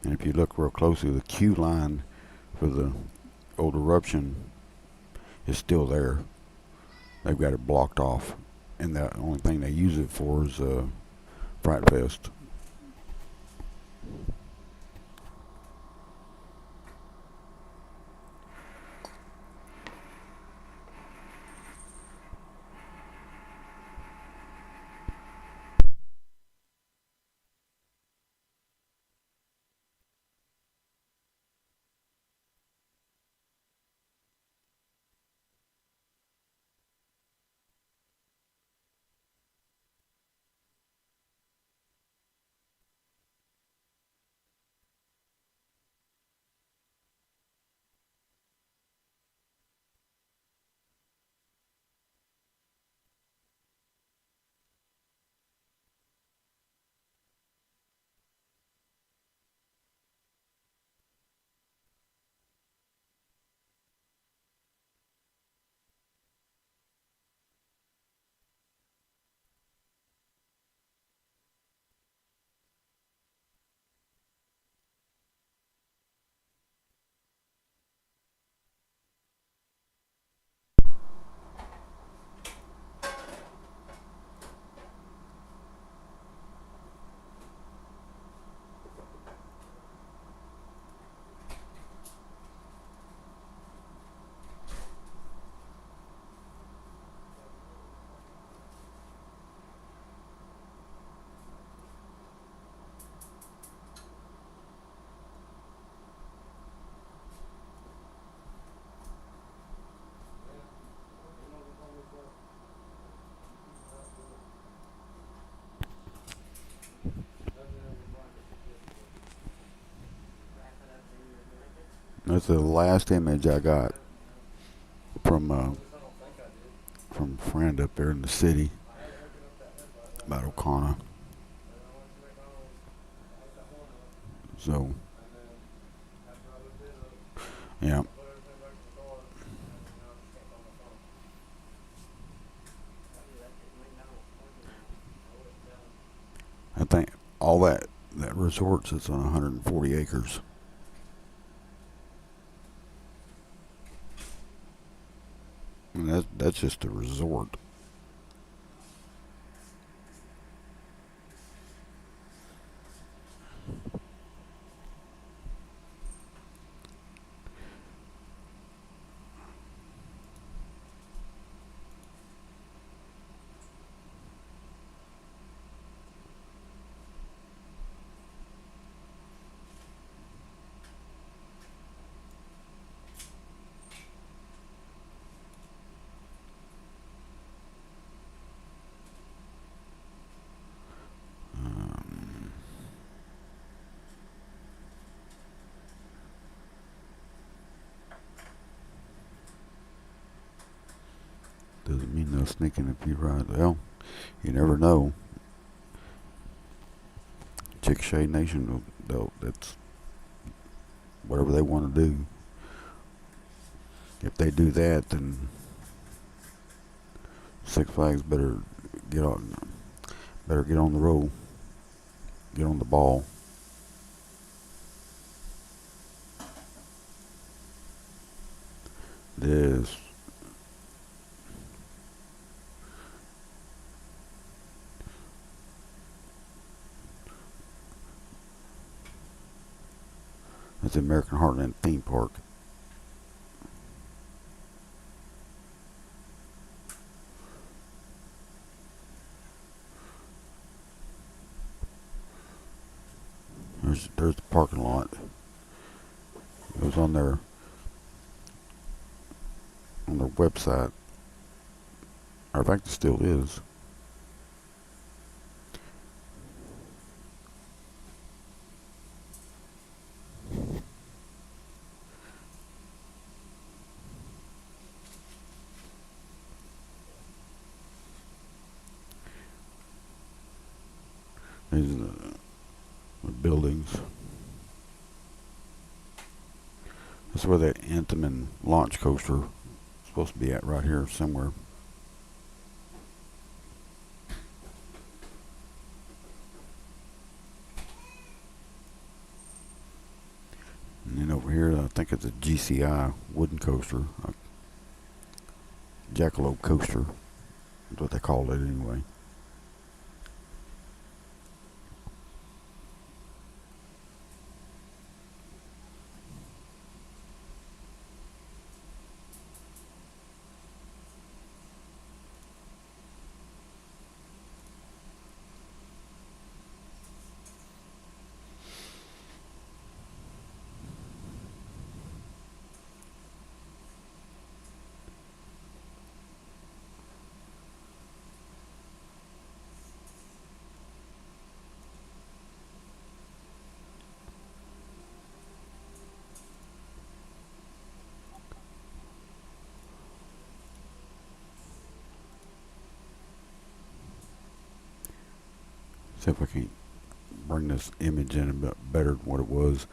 and if you look real closely, the Q line for the old eruption is still there. They've got it blocked off, and the only thing they use it for is Fright Fest. That's the last image I got from from a friend up there in the city about O'Connor. So yeah, I think all that resort sits on 140 acres. And that's just a resort. Um, doesn't mean no sneaking if you ride. Well, you never know. Chickasha Nation, that's whatever they want to do. If they do that, then Six Flags get on, better get on the roll, get on the ball. This is the American Heartland theme park. There's the parking lot. It was on their website. I think it still is. These are the buildings. That's where that Intamin launch coaster is supposed to be at, right here somewhere. And then over here, I think it's a GCI wooden coaster, a jackalope coaster. That's what they call it anyway. See if I can't bring this image in a bit better than what it was.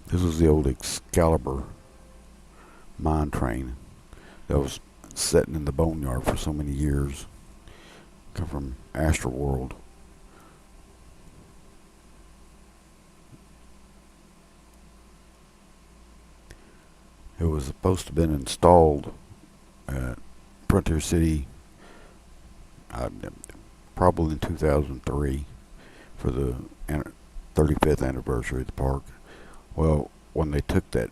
This was the old Excalibur mine train that was sitting in the boneyard for so many years. Come from Astroworld. It was supposed to have been installed at Frontier City probably in 2003 for the 35th anniversary of the park. Well, when they took that,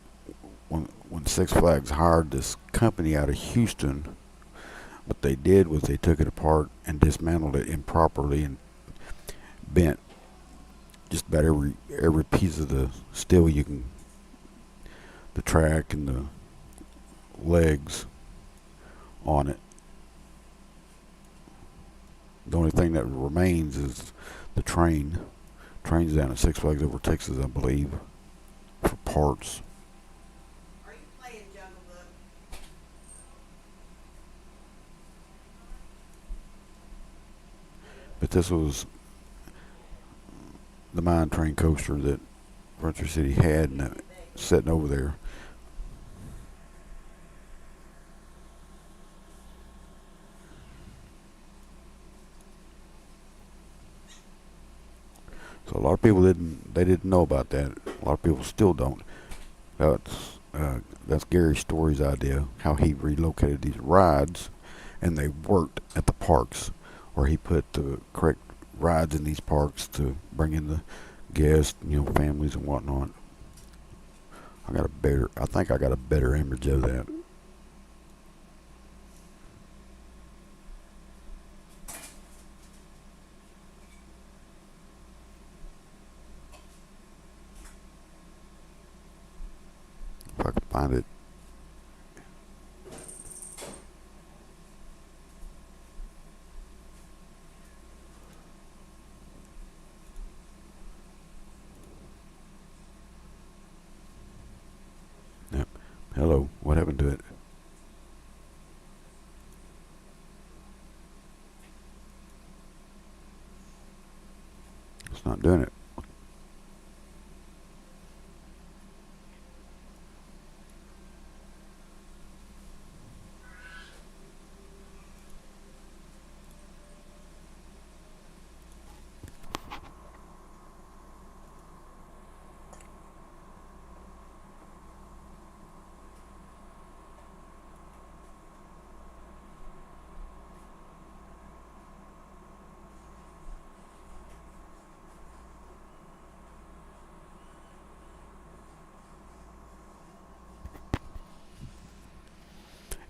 when Six Flags hired this company out of Houston, what they did was they took it apart and dismantled it improperly and bent just about every piece of the steel you can, the track and the legs on it. The only thing that remains is the train. Train's down at Six Flags over Texas, I believe. for parts. Are you playing Jungle Book? But this was the mine train coaster that Frontier City had, and that sitting over there. So a lot of people didn't know about that. A lot of people still don't. That's Gary Story's idea, how he relocated these rides, and they worked at the parks, where he put the correct rides in these parks to bring in the guests, families and whatnot. I think I got a better image of that. If I can find it. Yep. Hello. What happened to it? It's not doing it.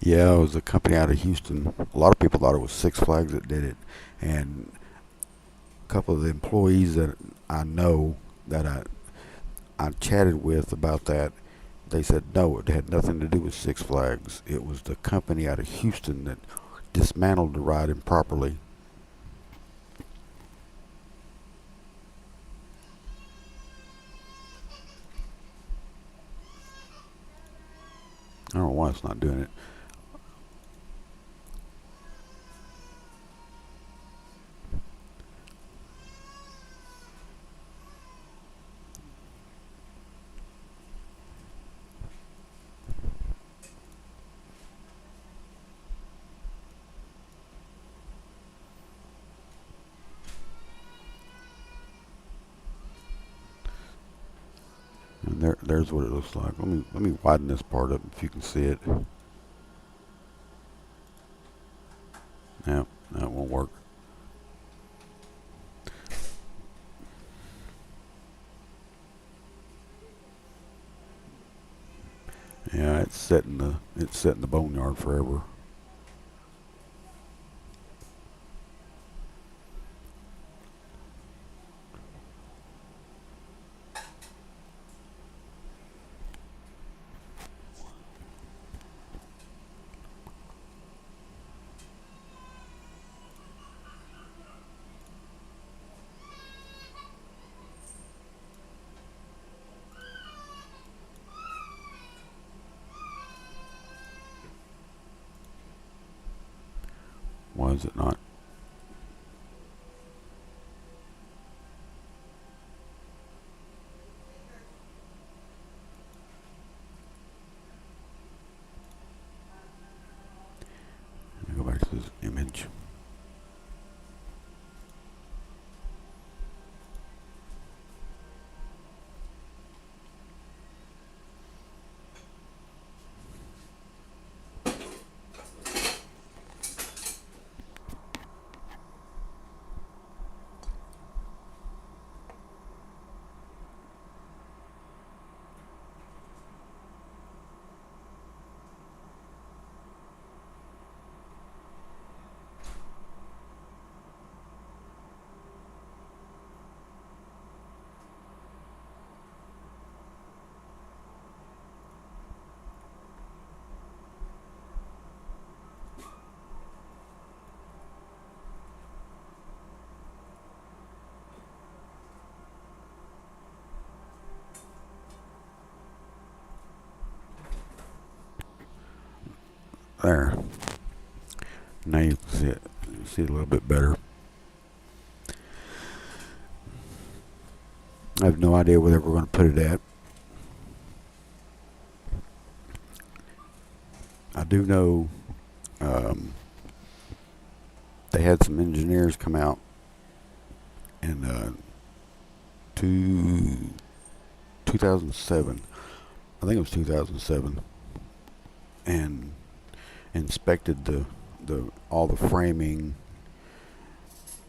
Yeah, it was a company out of Houston. A lot of people thought it was Six Flags that did it, and a couple of the employees that I know that I chatted with about that, they said no, it had nothing to do with Six Flags. It was the company out of Houston that dismantled the ride improperly. I don't know why it's not doing it. And there's what it looks like. Let me widen this part up if you can see it. Yep, that won't work. Yeah, it's set in the boneyard forever. Why is it not? Let me go back to this image. There. Now you can see it a little bit better. I have no idea where we're going to put it at. I do know they had some engineers come out in 2007. I think it was 2007, and inspected the all the framing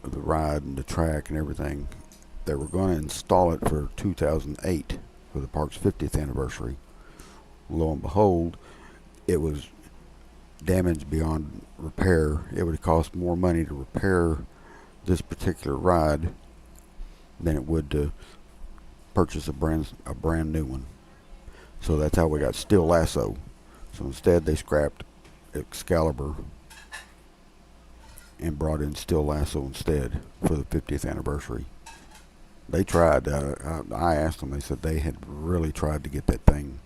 of the ride and the track and everything. They were going to install it for 2008 for the park's 50th anniversary. Lo and behold, it was damaged beyond repair. It would cost more money to repair this particular ride than it would to purchase a brand new one. So that's how we got Steel Lasso. So instead they scrapped Excalibur and brought in Steel Lasso instead for the 50th anniversary. They tried. I asked them. They said they had really tried to get that thing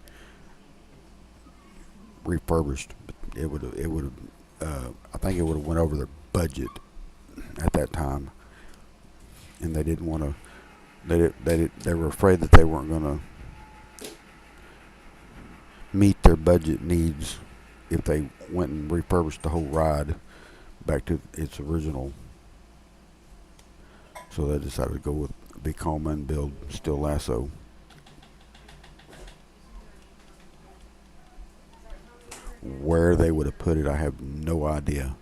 refurbished. But it would. I think it would have went over their budget at that time, and they didn't want to. They were afraid that they weren't going to meet their budget needs if they went and refurbished the whole ride back to its original. So they decided to go with Vekoma and build Steel Lasso. Where they would have put it, I have no idea.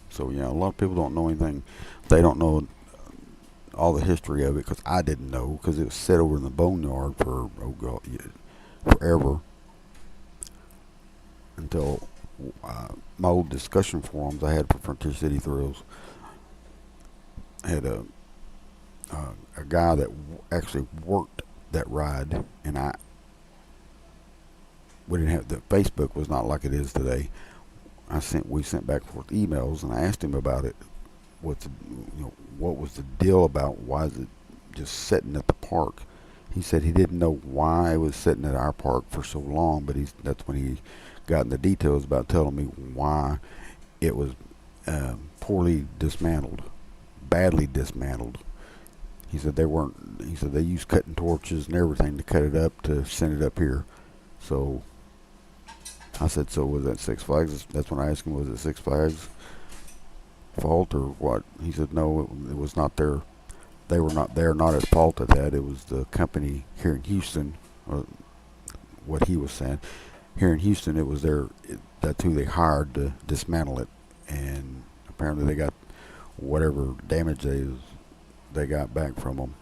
So yeah, a lot of people don't know anything. They don't know all the history of it because I didn't know because it was set over in the boneyard for forever until my old discussion forums I had for Frontier City Thrills. I had a guy that actually worked that ride, and we didn't have the Facebook was not like it is today. We sent back and forth emails, and I asked him about it. What was the deal about? Why is it just sitting at the park? He said he didn't know why it was sitting at our park for so long, but that's when he got in the details about telling me why it was poorly dismantled, badly dismantled. He said they used cutting torches and everything to cut it up to send it up here. So I said, so was that Six Flags? That's when I asked him, was it Six Flags fault or what? He said, no, it was not their. They're not at fault at that. It was the company here in Houston. What he was saying, here in Houston, it was that's who they hired to dismantle it, and apparently they got whatever damage they got back from them.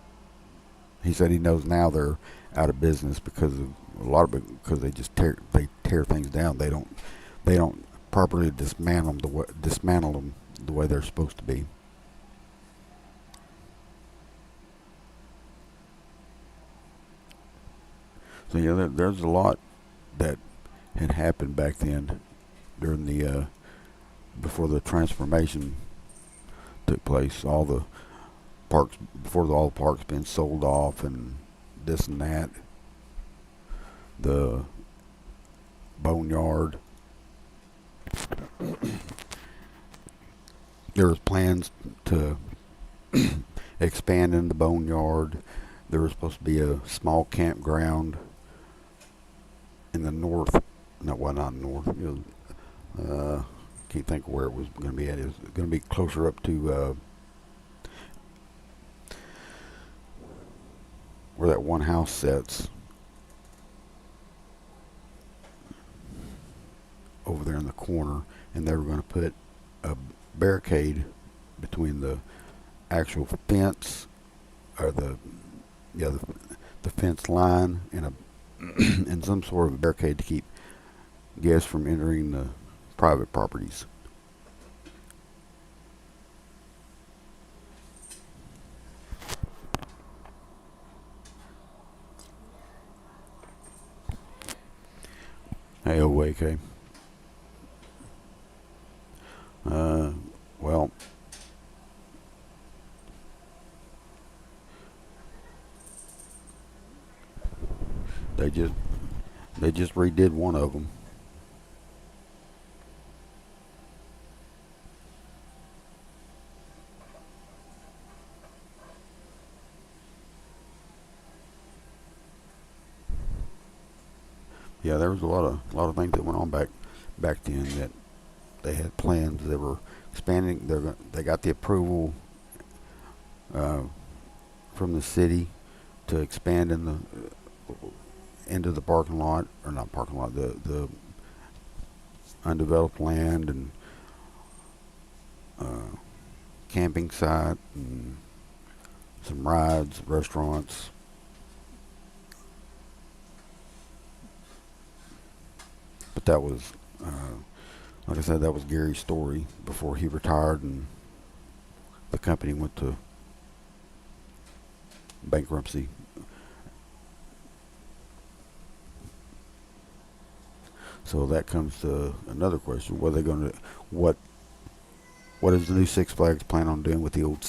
He said he knows now they're out of business because of a lot of it because they just tear things down. They don't properly dismantle them the way they're supposed to be. So yeah, there's a lot that had happened back then during the before the transformation took place. All the parks before all the parks been sold off and this and that. The boneyard. There was plans to expand in the boneyard. There was supposed to be a small campground in the north. No, well, not north. It was, can't think of where it was going to be at. It was going to be closer up to where that one house sits. Over there in the corner, and they were going to put a barricade between the actual fence or the fence line and and some sort of a barricade to keep guests from entering the private properties. AOAK. Uh, well, they just they just redid one of them. Yeah, there was a lot of things that went on back then that they had plans. They were expanding. They got the approval uh, from the city to expand in the into the parking lot, or not parking lot, the undeveloped land and uh, camping site and some rides, restaurants. But that was, like I said, that was Gary's story before he retired and the company went to bankruptcy. So that comes to another question: what are they going to what what is the new Six Flags plan on doing with the old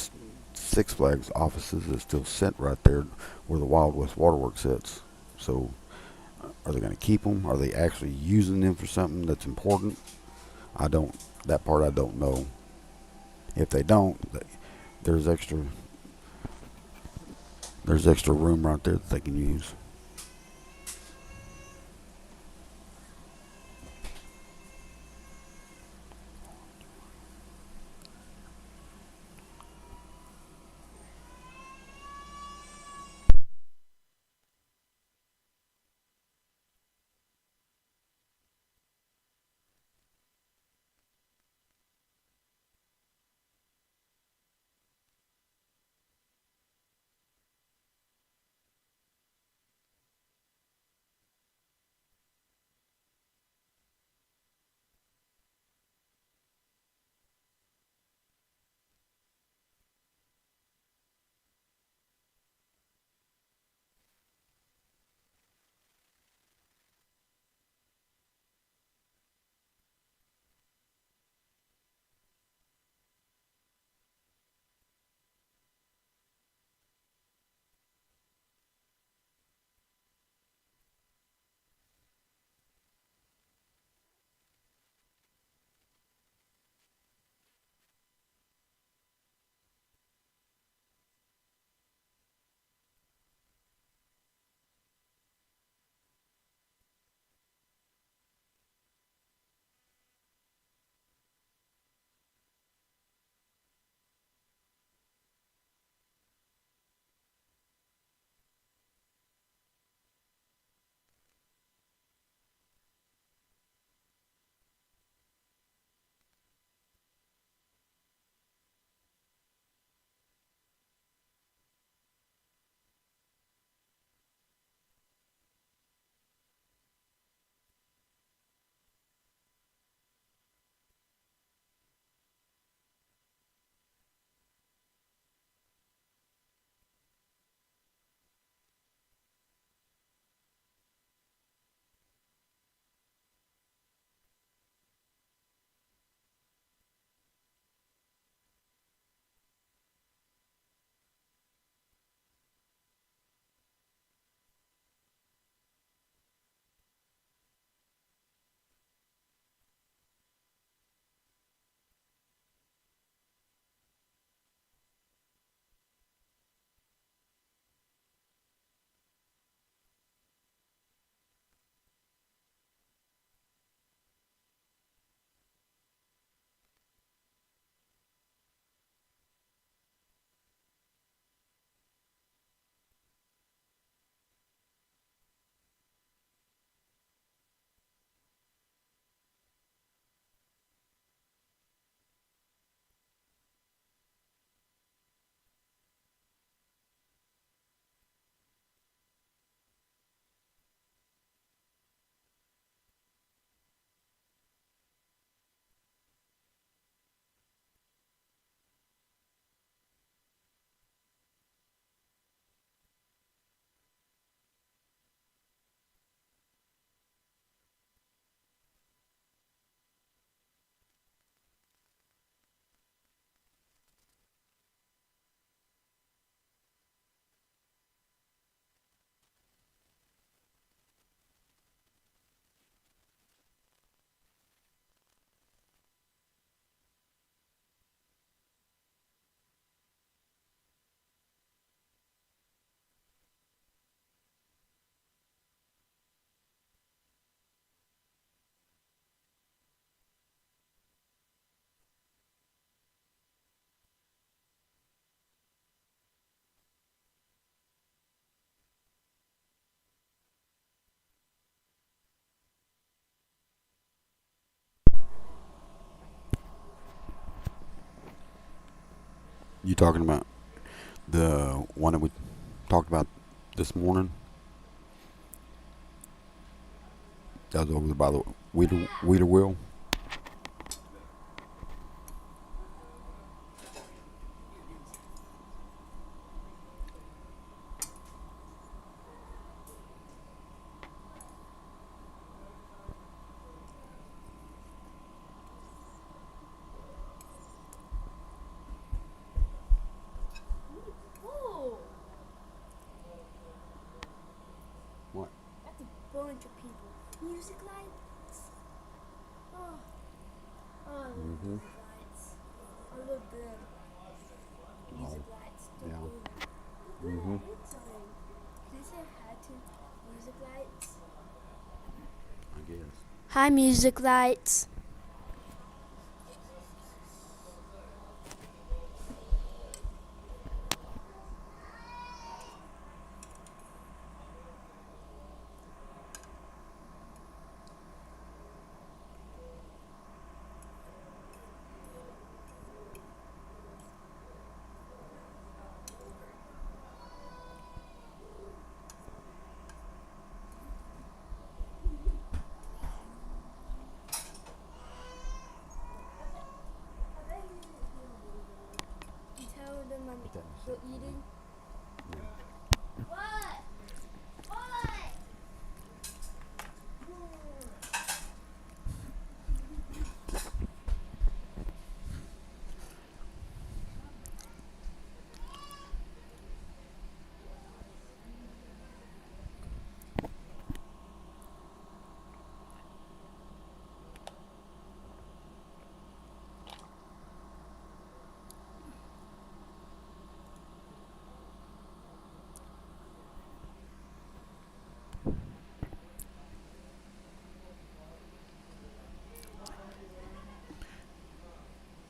Six Flags offices that still sit right there where the Wild West Waterworks sits? So are they going to keep them? Are they actually using them for something that's important? I don't. That part I don't know. If they don't, there's extra there's extra room right there that they can use. You talking about the one that we talked about this morning? That was over there by the weeder wheel. Whoa! What? That's a bunch of people. Music lights. Oh, oh, I love Mm-hmm. music lights. I love them. Music lights. They're yeah. cool. Look at Mm-hmm. that inside. Can I say hi to music lights? I guess. Hi, music lights. You tell them I'm still eating? What? What?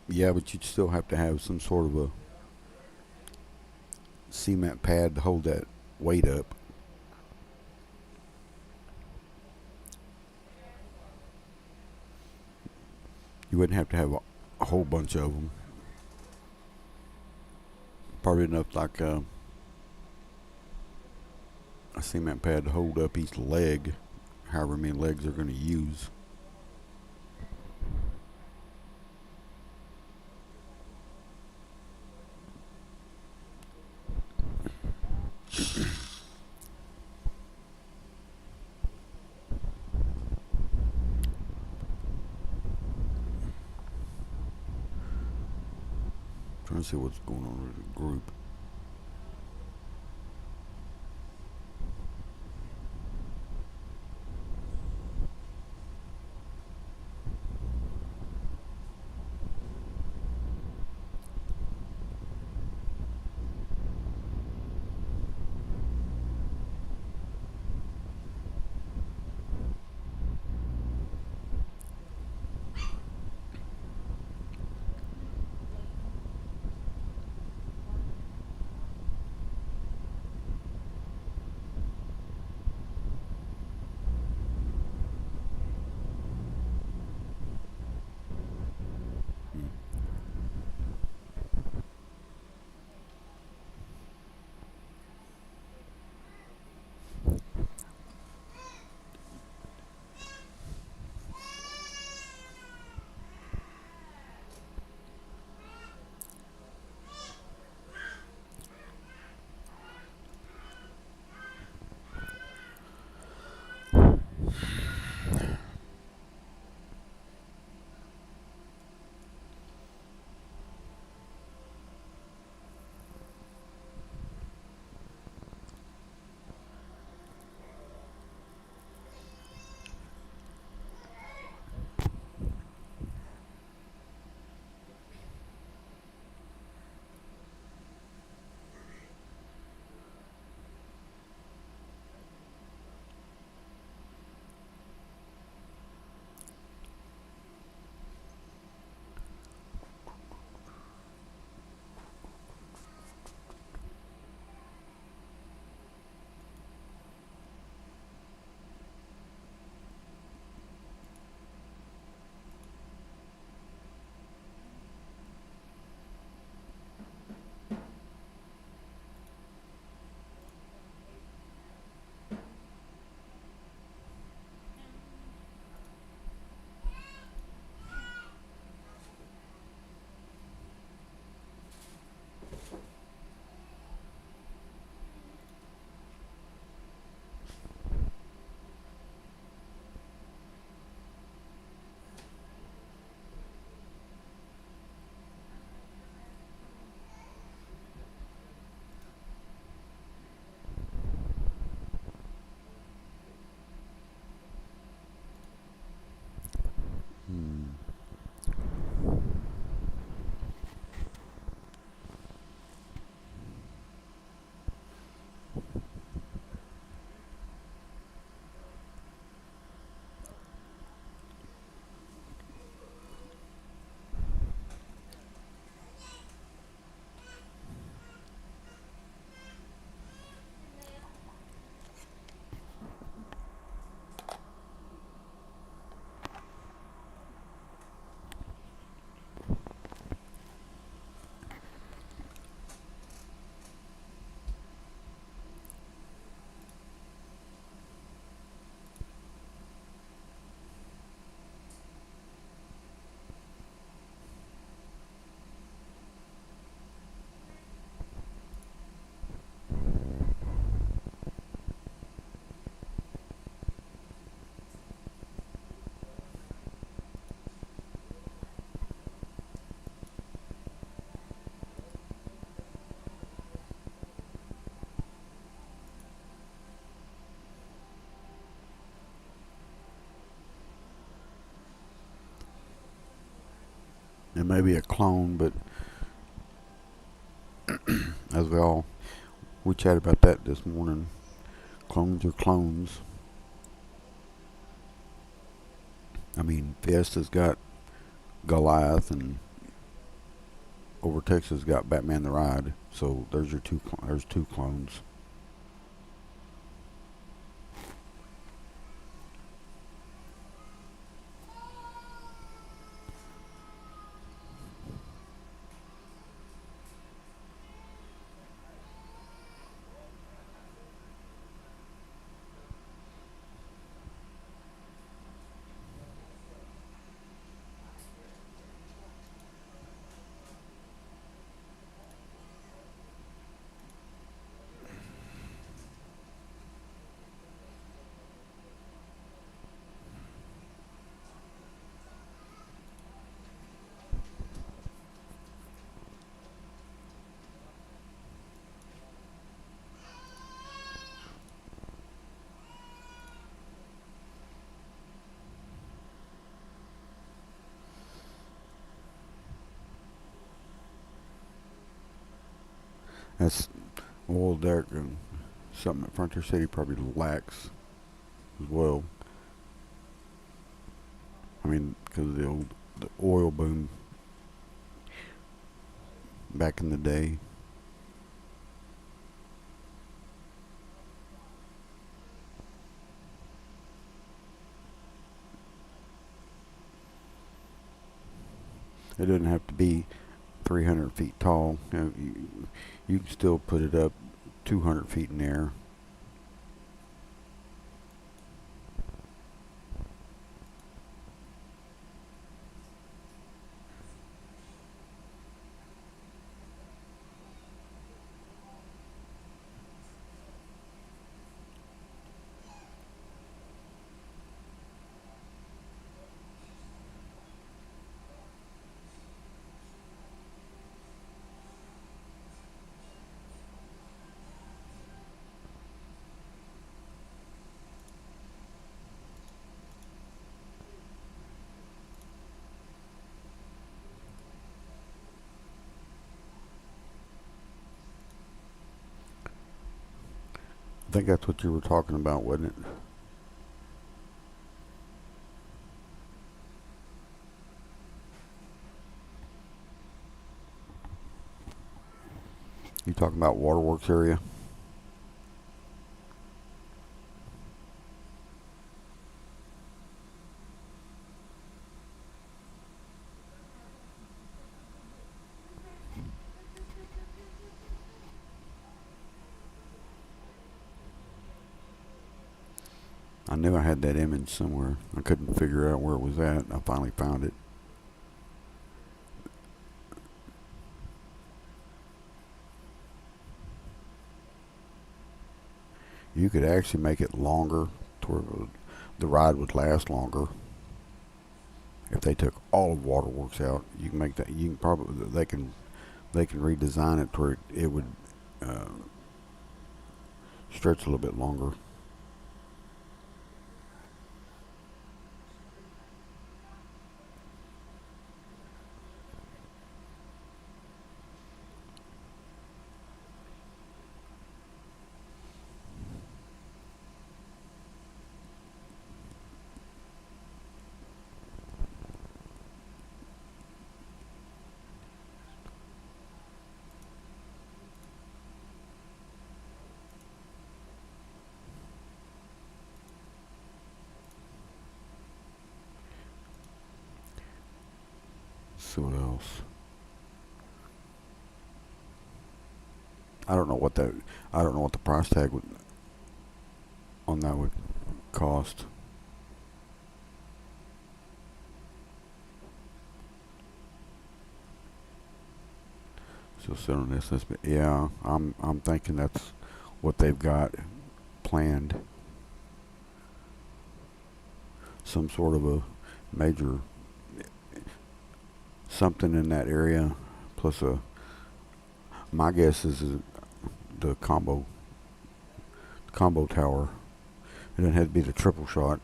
Yeah, but you'd still have to have some sort of a cement pad to hold that weight up. You wouldn't have to have a whole bunch of them. Probably enough like a cement pad to hold up each leg, however many legs they're going to use. Trying to see what's going on with the group. It may be a clone, but as we chatted about that this morning. Clones are clones. I mean, Fiesta's got Goliath, and Over Texas got Batman the Ride. So there's your there's two clones. That's well, Derek, something that Frontier City probably lacks as well. I mean, because the oil boom back in the day. It doesn't have to be 300 feet tall. You can still put it up 200 feet in the air. I think that's what you were talking about, wasn't it? You talking about Waterworks area? I knew I had that image somewhere. I couldn't figure out where it was at. I finally found it. You could actually make it longer to where the ride would last longer. If they took all of Waterworks out, you can make that. You can probably they can redesign it to where it would uh, stretch a little bit longer. See what else? I don't know what that. I don't know what the price tag on that would cost. So sit on this. Yeah, I'm thinking that's what they've got planned. Some sort of a major something in that area, plus a. My guess is the combo tower. It doesn't have to be the triple shot.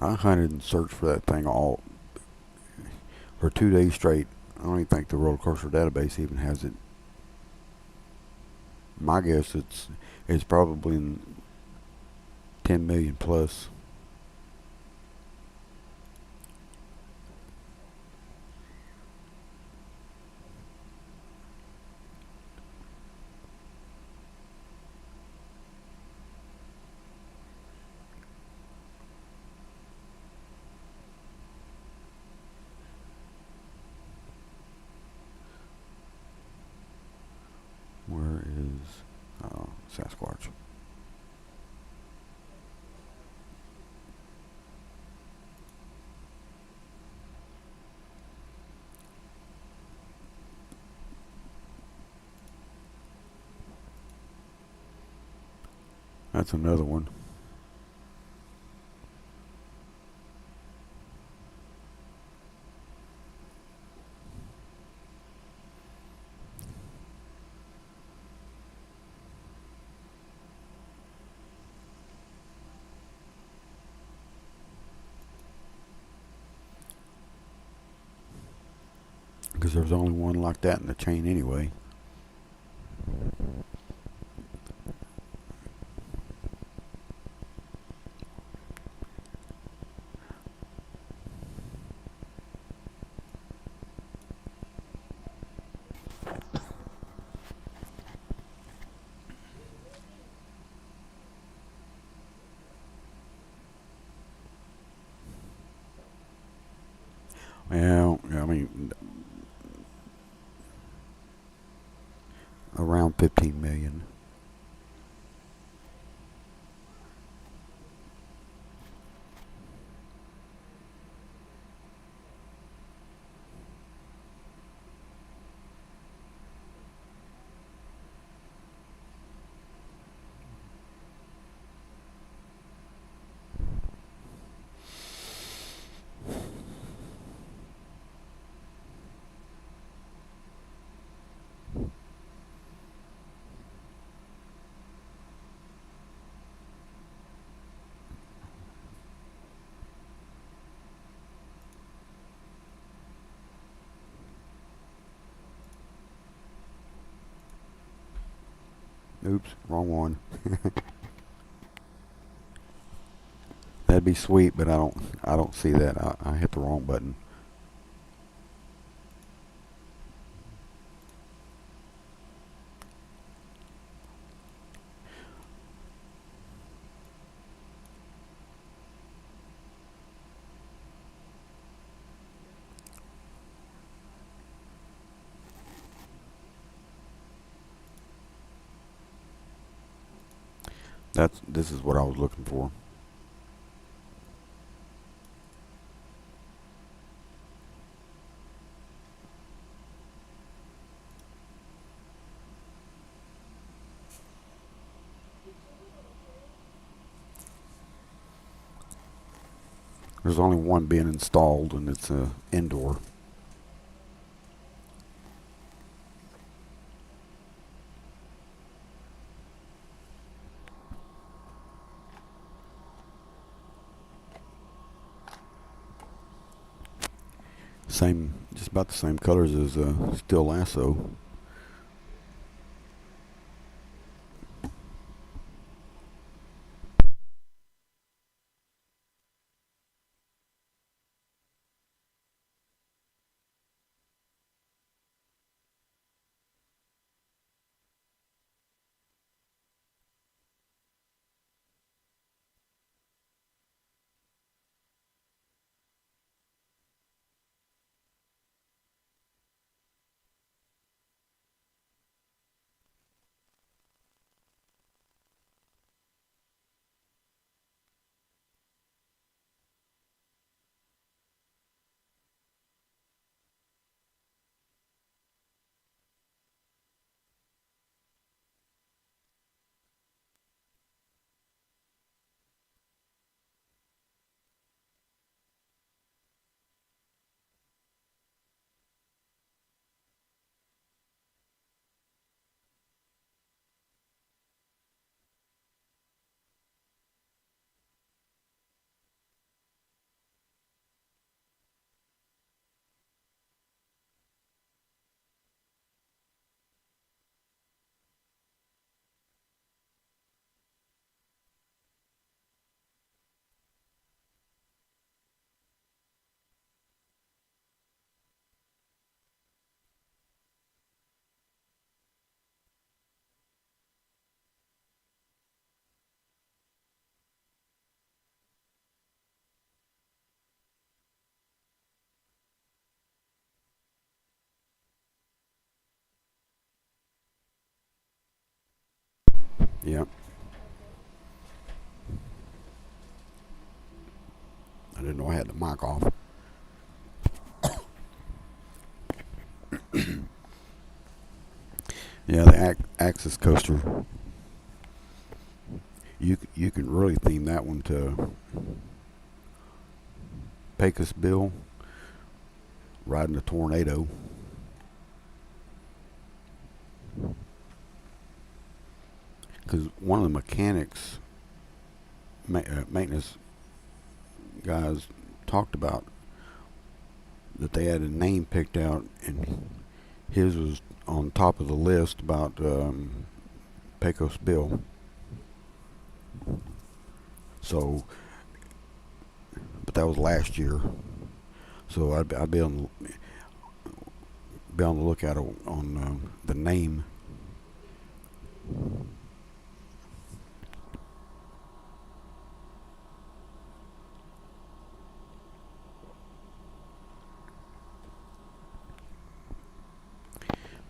I hunted and searched for that thing all for 2 days straight. I don't even think the roller coaster database even has it. My guess it's probably in 10 million plus. Where is Sasquatch? That's another one. Because there's only one like that in the chain anyway. Well, I mean, around 15 million. Oops, wrong one. That'd be sweet, but I don't see that. I hit the wrong button. This is what I was looking for. There's only one being installed, and it's indoor. Same, just about the same colors as Steel Lasso. Yep. Okay. I didn't know I had the mic off. Yeah, the Axis coaster. You can really theme that one to Pecos Bill riding a tornado. Because one of the mechanics, maintenance guys talked about that they had a name picked out, and his was on top of the list about Pecos Bill. So, but that was last year. So I'd be on the lookout on the name.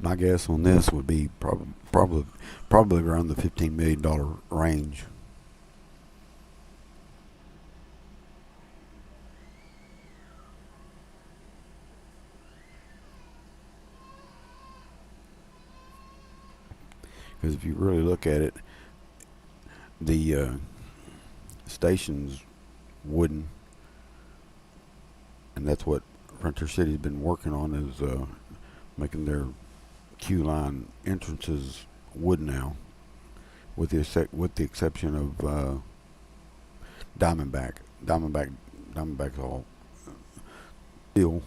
My guess on this would be probably around the $15 million range. Because if you really look at it, the station's wooden, and that's what Frontier City's been working on is making their queue line entrances wood now, with the exception of Diamondback. Diamondback's all steel.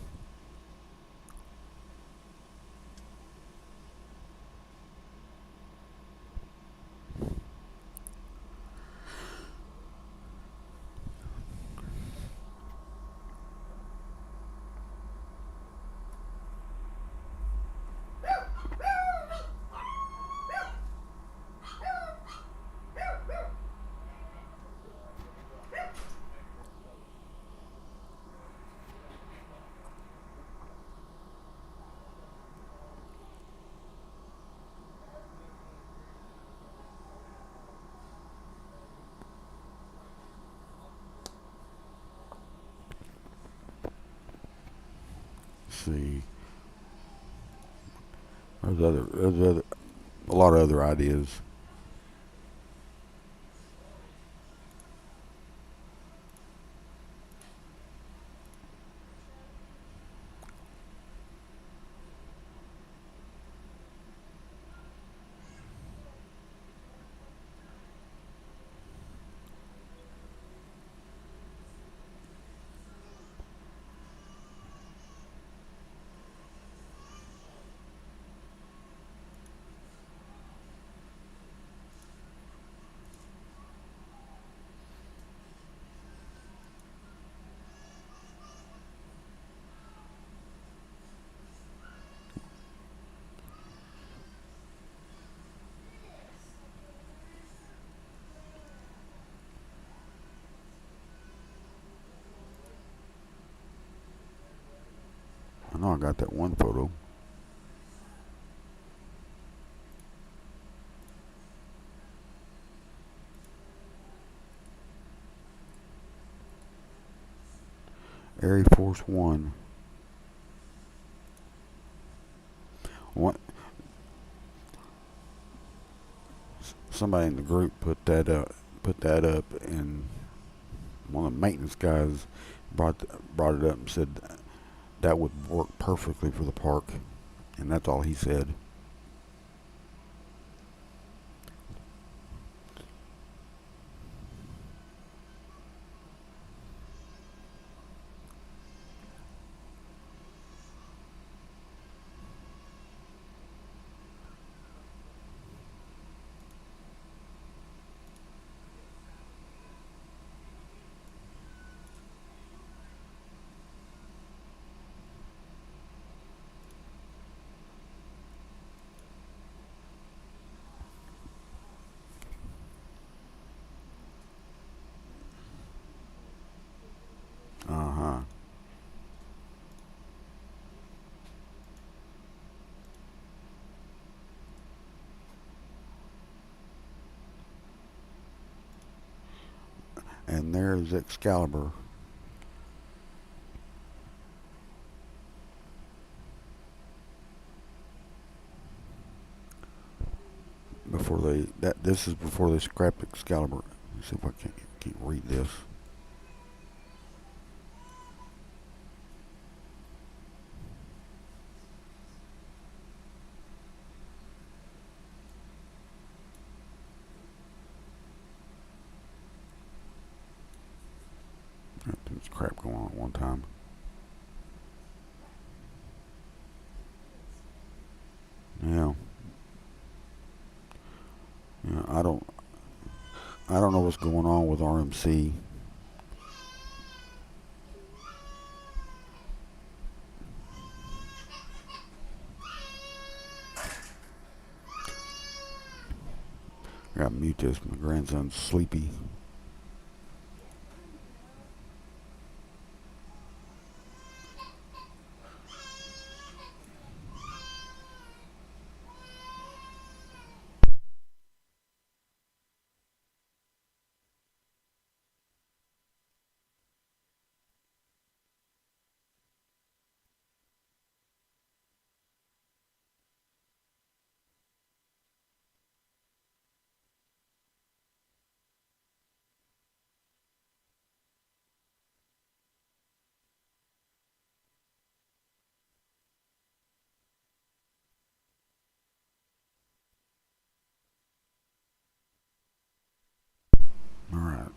Let's see, there's a lot of other ideas. I know I got that one photo. Air Force One. What? Somebody in the group put that up. And one of the maintenance guys brought it up and said that would work perfectly for the park, and that's all he said. And there's Excalibur. Before this is before they scrapped Excalibur. Let's see if I can't read this. There's crap going on at one time. Yeah. Yeah, I don't know what's going on with RMC. I gotta mute this. My grandson's sleepy. All right.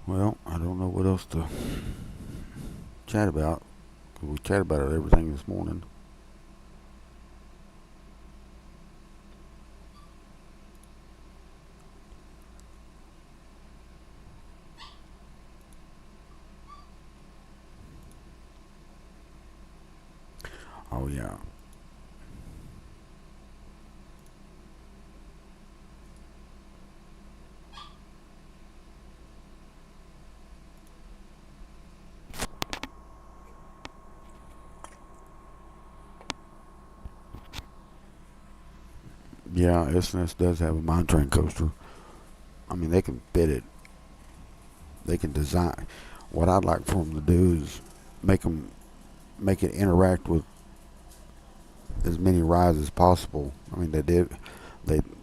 Well, I don't know what else to chat about. We chatted about everything this morning. Oh yeah. Yeah, SNS does have a mine train coaster. I mean, they can fit it. They can design. What I'd like for them to do is make it interact with as many rides as possible. I mean, they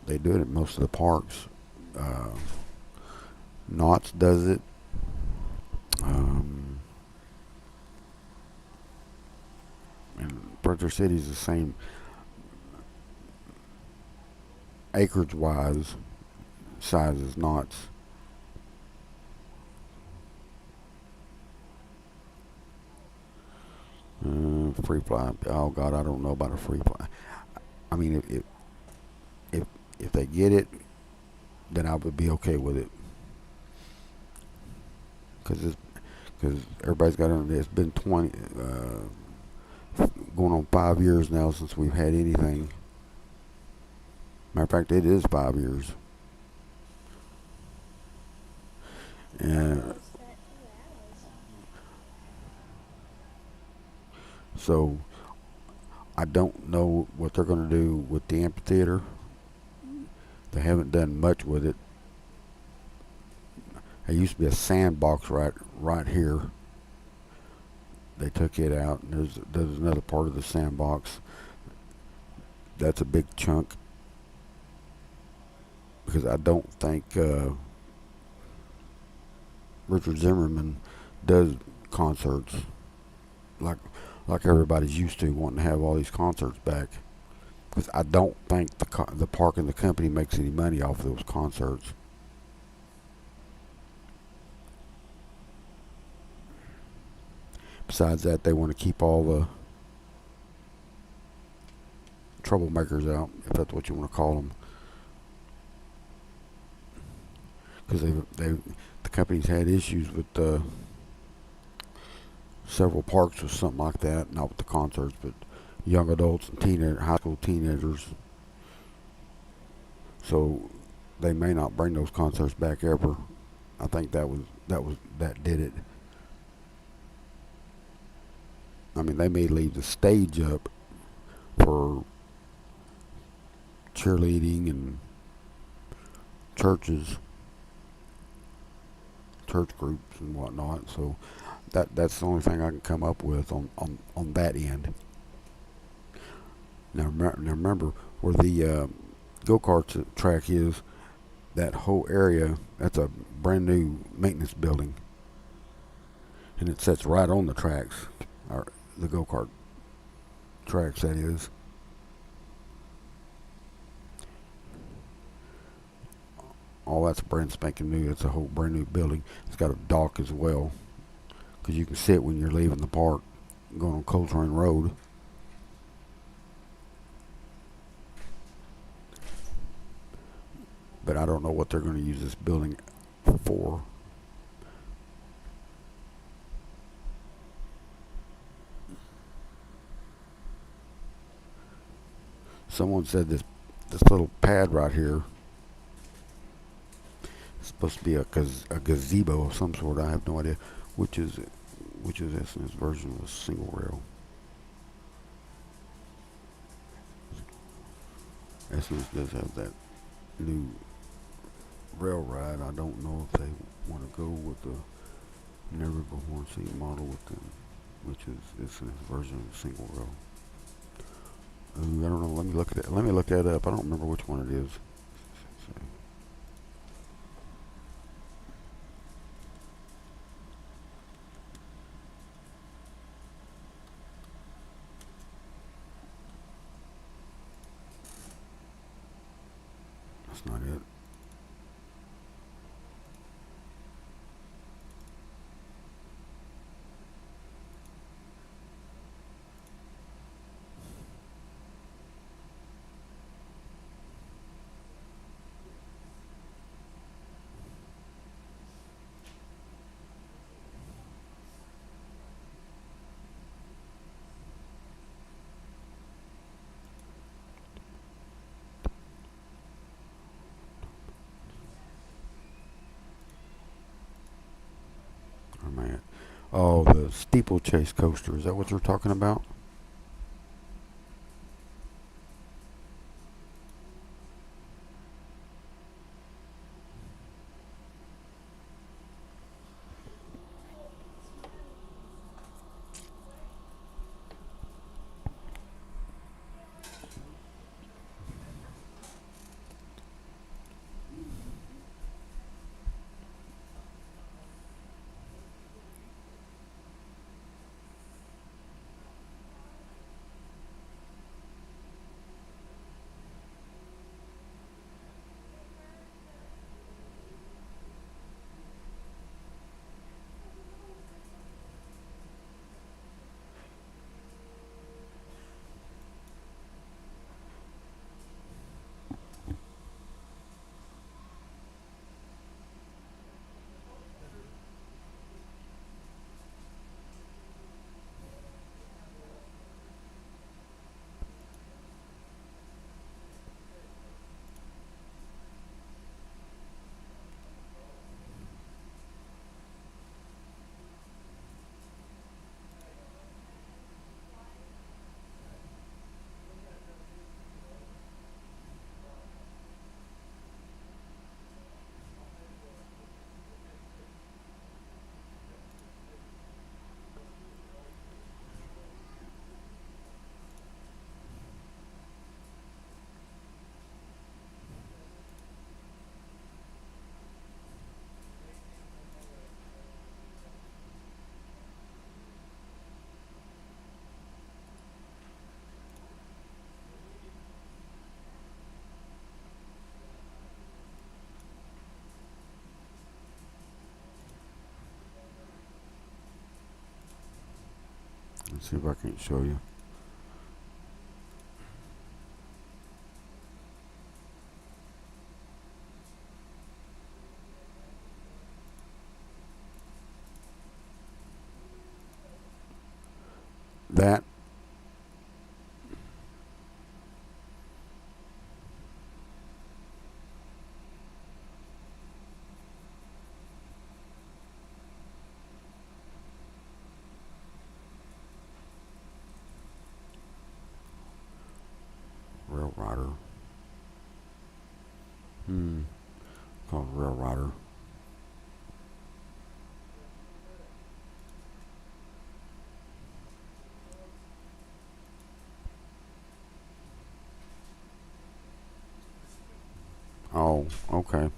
they do it at most of the parks. Uh, Knott's does it. Um, and Bridger City's the same acreage wise size as Knott's. Free fly. Oh God, I don't know about a free fly. I mean, if if they get it, then I would be okay with it. Because everybody's got on. It's been 20, going on 5 years now since we've had anything. Matter of fact, it is 5 years. And so I don't know what they're going to do with the amphitheater. They haven't done much with it. There used to be a sandbox right here. They took it out, and there's another part of the sandbox. That's a big chunk because I don't think Richard Zimmerman does concerts like everybody's used to, wanting to have all these concerts back. Because I don't think the park and the company makes any money off of those concerts. Besides that, they want to keep all the troublemakers out, if that's what you want to call them. Because the company's had issues with several parks or something like that. Not with the concerts, but young adults and high school teenagers. So they may not bring those concerts back ever. I think that did it. I mean, they may leave the stage up for cheerleading and churches, church groups and whatnot. So that's the only thing I can come up with on that end. Now remember where the go kart track is. That whole area, that's a brand new maintenance building, and it sits right on the tracks, or the go kart tracks. That is. All that's brand spanking new. It's a whole brand new building. It's got a dock as well, because you can sit when you're leaving the park, going on Coltrane Road. But I don't know what they're going to use this building for. Someone said this little pad right here is supposed to be a gazebo of some sort. I have no idea which is it. Which is SN's version of a single rail. SN's does have that new rail ride. I don't know if they want to go with the never before seen model with them, which is SN's version of a single rail. Ooh, I don't know. Let me look at it. Let me look that up. I don't remember which one it is. That's not it. Oh man. Oh, the steeplechase coaster. Is that what you're talking about? Let's see if I can show you. That Rider. Called Rail Rider. Oh, okay.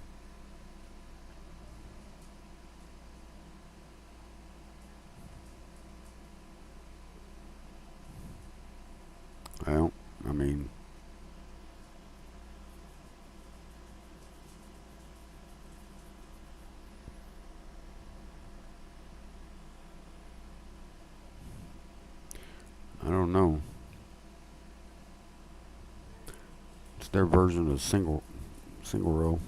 Well, I mean, I don't know. It's their version of single row.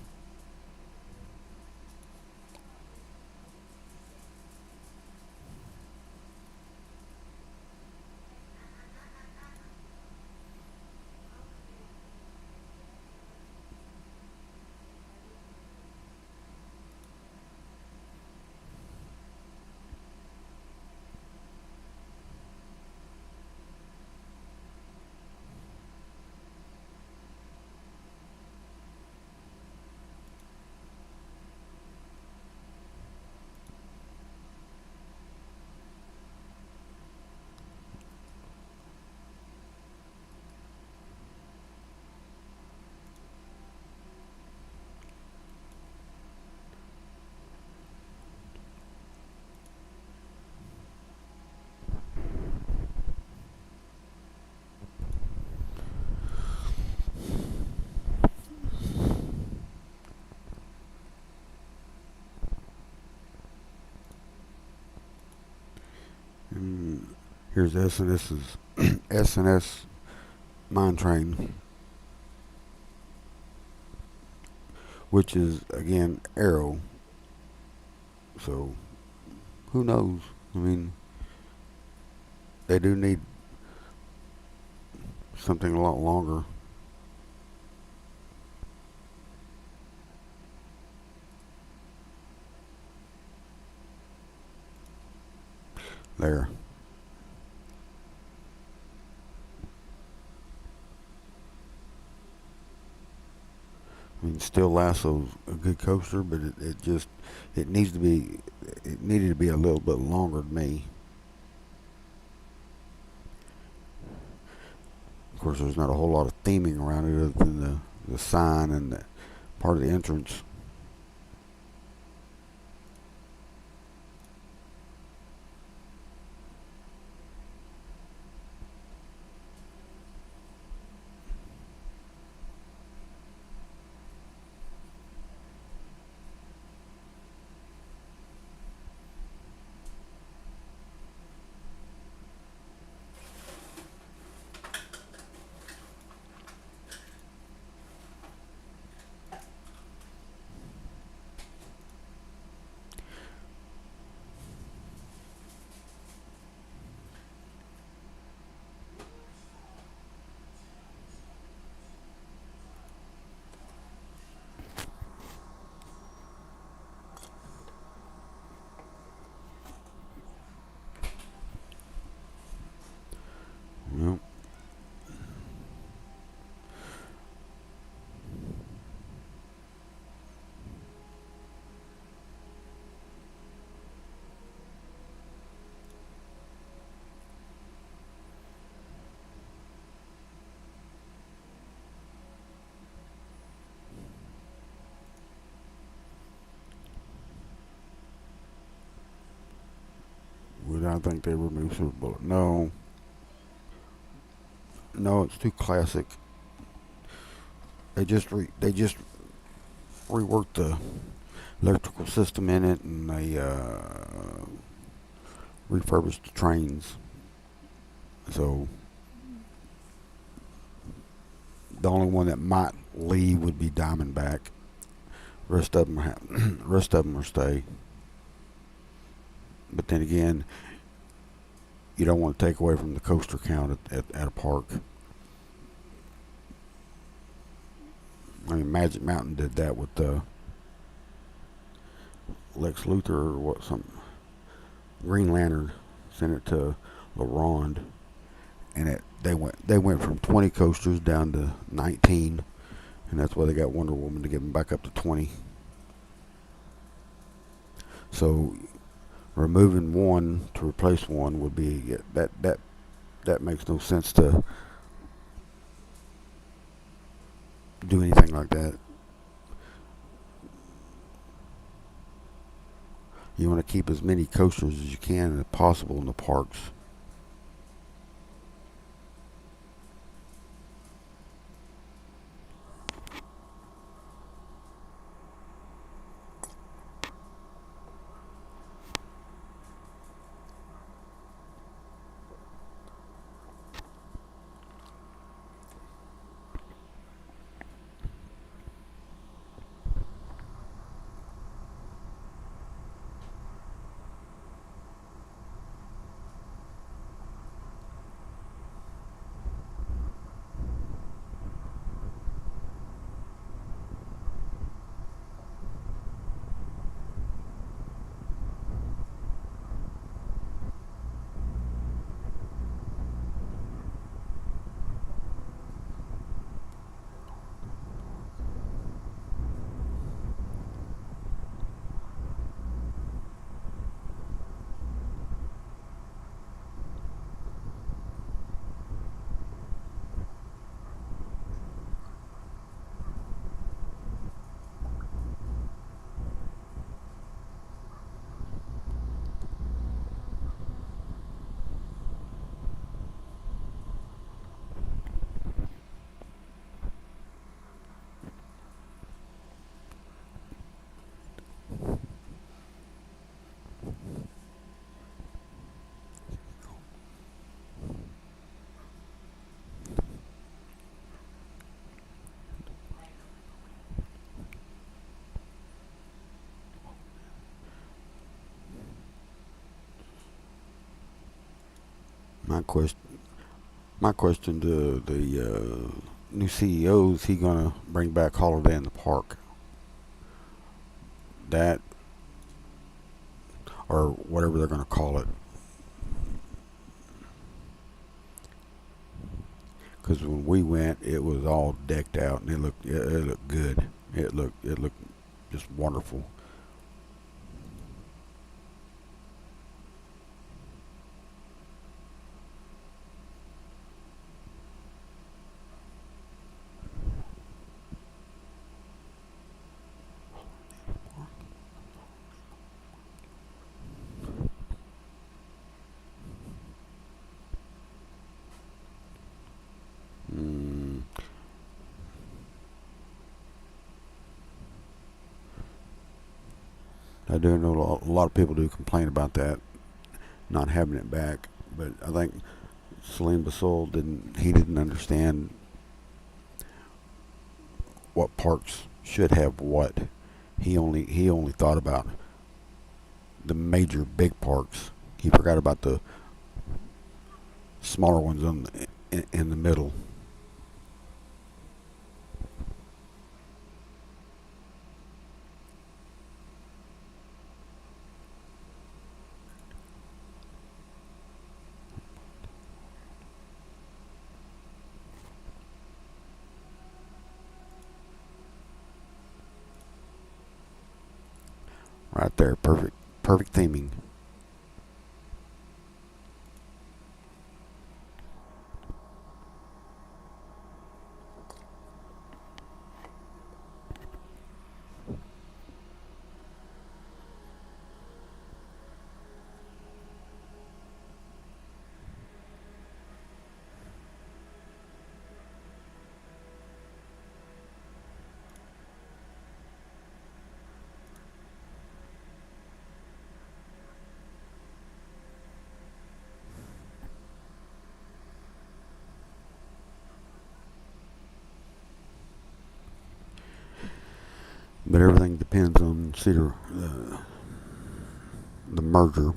And here's SNS's SNS Mine Train, which is again Arrow. So who knows? I mean, they do need something a lot longer. There. I mean, still Lasso's a good coaster, but it just it needs to be it needed to be a little bit longer to me. Of course, there's not a whole lot of theming around it other than the sign and the part of the entrance. Yep. Would I think they remove Super Bullet? No, no, it's too classic. They just reworked the electrical system in it, and they refurbished the trains. So the only one that might leave would be Diamondback. Rest of them, rest of them are stay. But then again, you don't want to take away from the coaster count at a park. I mean, Magic Mountain did that with Lex Luthor or what Green Lantern sent it to LaRonde, and They went from 20 coasters down to 19, and that's why they got Wonder Woman to get them back up to 20. So removing one to replace one would be that makes no sense to do anything like that. You want to keep as many coasters as you can as possible in the parks. My question, my question to the new CEO is he gonna bring back Holiday in the Park? That or whatever they're gonna call it. Because when we went, it was all decked out and it looked good. It looked just wonderful. Mm, I do know a lot of people do complain about that, not having it back. But I think Salim Basol didn't understand what parks should have what. He only thought about the major big parks. He forgot about the smaller ones in the middle. Right there, perfect theming. But everything depends on Cedar, the merger.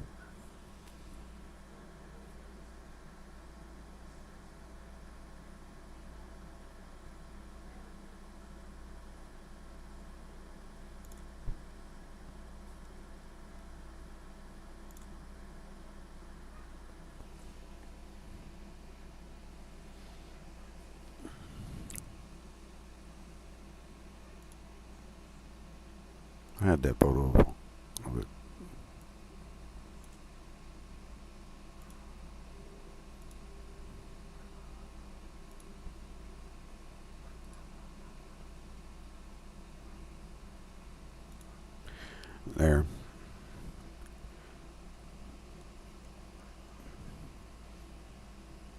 I had that photo of it. There.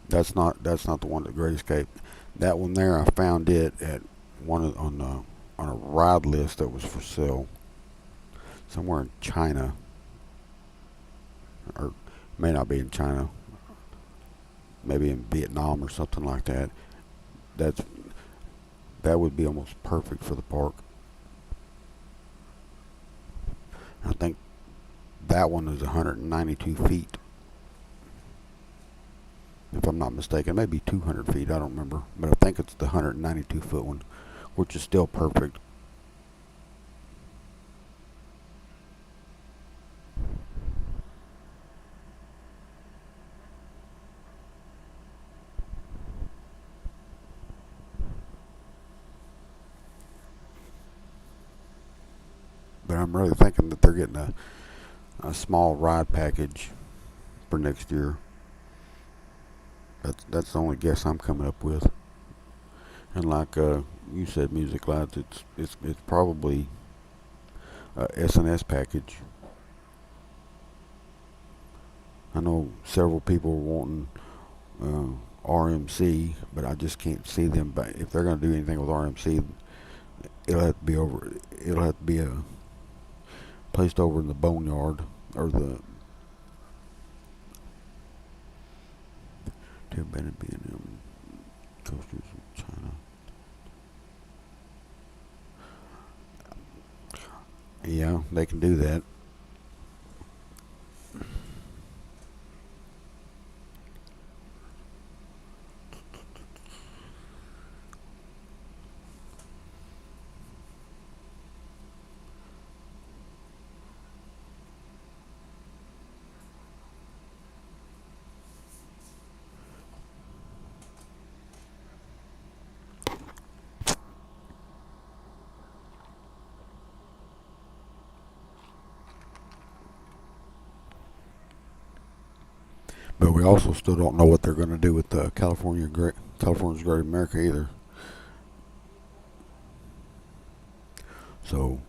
That's not the one at Great Escape. That one there, I found it at on a ride list that was for sale somewhere in China, or may not be in China, maybe in Vietnam or something like that. That's that would be almost perfect for the park. I think that one is 192 feet, if I'm not mistaken. Maybe 200 feet, I don't remember. But I think it's the 192 foot one, which is still perfect. But I'm really thinking that they're getting a small ride package for next year. That's the only guess I'm coming up with. And like you said, music lights. It's probably a S&S package. I know several people are wanting RMC, but I just can't see them. But if they're going to do anything with RMC, it'll have to be over. It'll have to be placed over in the boneyard or the Too bad it being coasters from China. Yeah, they can do that. But we also still don't know what they're going to do with California's Great America either. So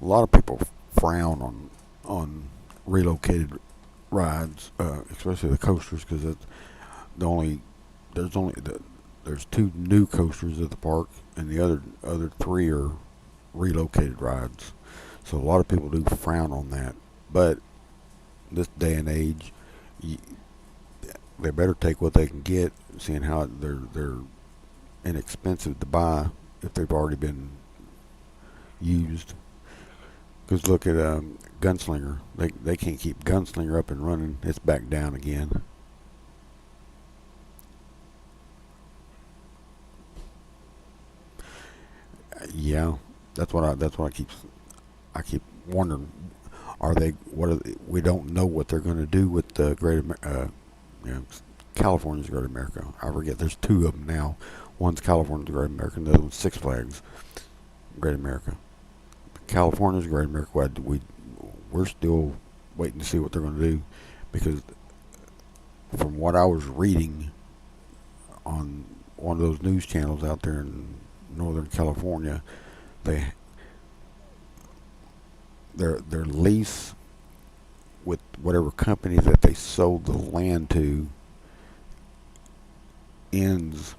a lot of people frown on relocated rides, especially the coasters, because it's the only there's only the, there's two new coasters at the park, and the other three are relocated rides. So a lot of people do frown on that. But this day and age, y they better take what they can get, seeing how they're inexpensive to buy if they've already been used. Because look at Gunslinger. They can't keep Gunslinger up and running. It's back down again. Yeah, that's what I keep wondering. Are they what are they, we don't know what they're going to do with the you know, California's Great America. I forget. There's two of them now. One's California's Great America, and the other one's Six Flags Great America. California's Great America. We're still waiting to see what they're going to do, because from what I was reading on one of those news channels out there in Northern California, they their lease with whatever company that they sold the land to ends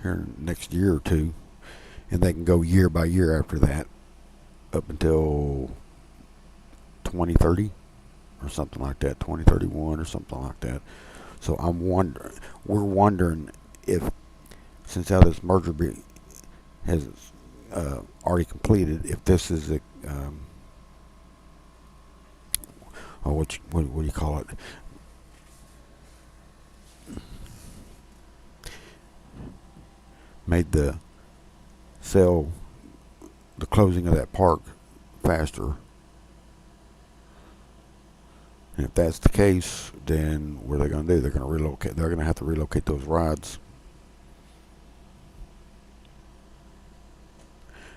here next year or two, and they can go year by year after that up until 2030 or something like that, 2031 or something like that. So we're wondering if, since how this has already completed, if this is a what do you call it? Made the closing of that park faster And if that's the case, then what are they going to do? They're going to relocate. They're going to have to relocate those rides.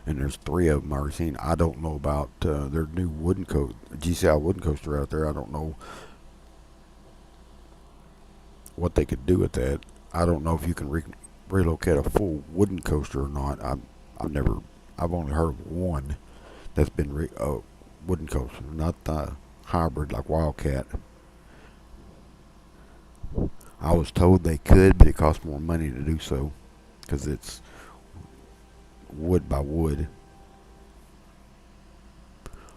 And there's three of them I've already seen. I don't know about their new wooden GCI wooden coaster out there. I don't know what they could do with that. I don't know if you can relocate a full wooden coaster or not. I've never. I've only heard of one that's been wooden coaster, not the hybrid like Wildcat. I was told they could, but it costs more money to do so because it's wood by wood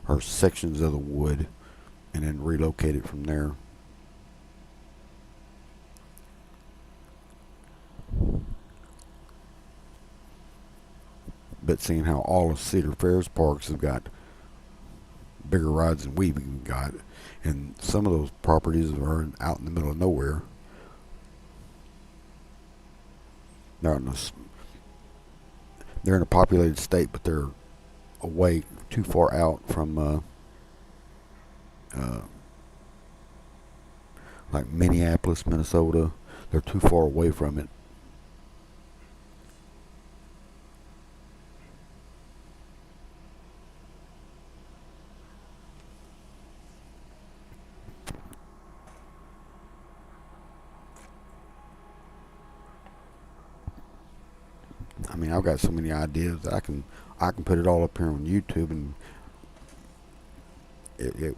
or sections of the wood, and then relocate it from there. But seeing how all of Cedar Fair's parks have got bigger rides than we've even got, and some of those properties are out in the middle of nowhere. They're in a, they're in a populated state, but they're away too far out from uh, like Minneapolis, Minnesota. They're too far away from it. I mean, I've got so many ideas that I can put it all up here on YouTube, and it it,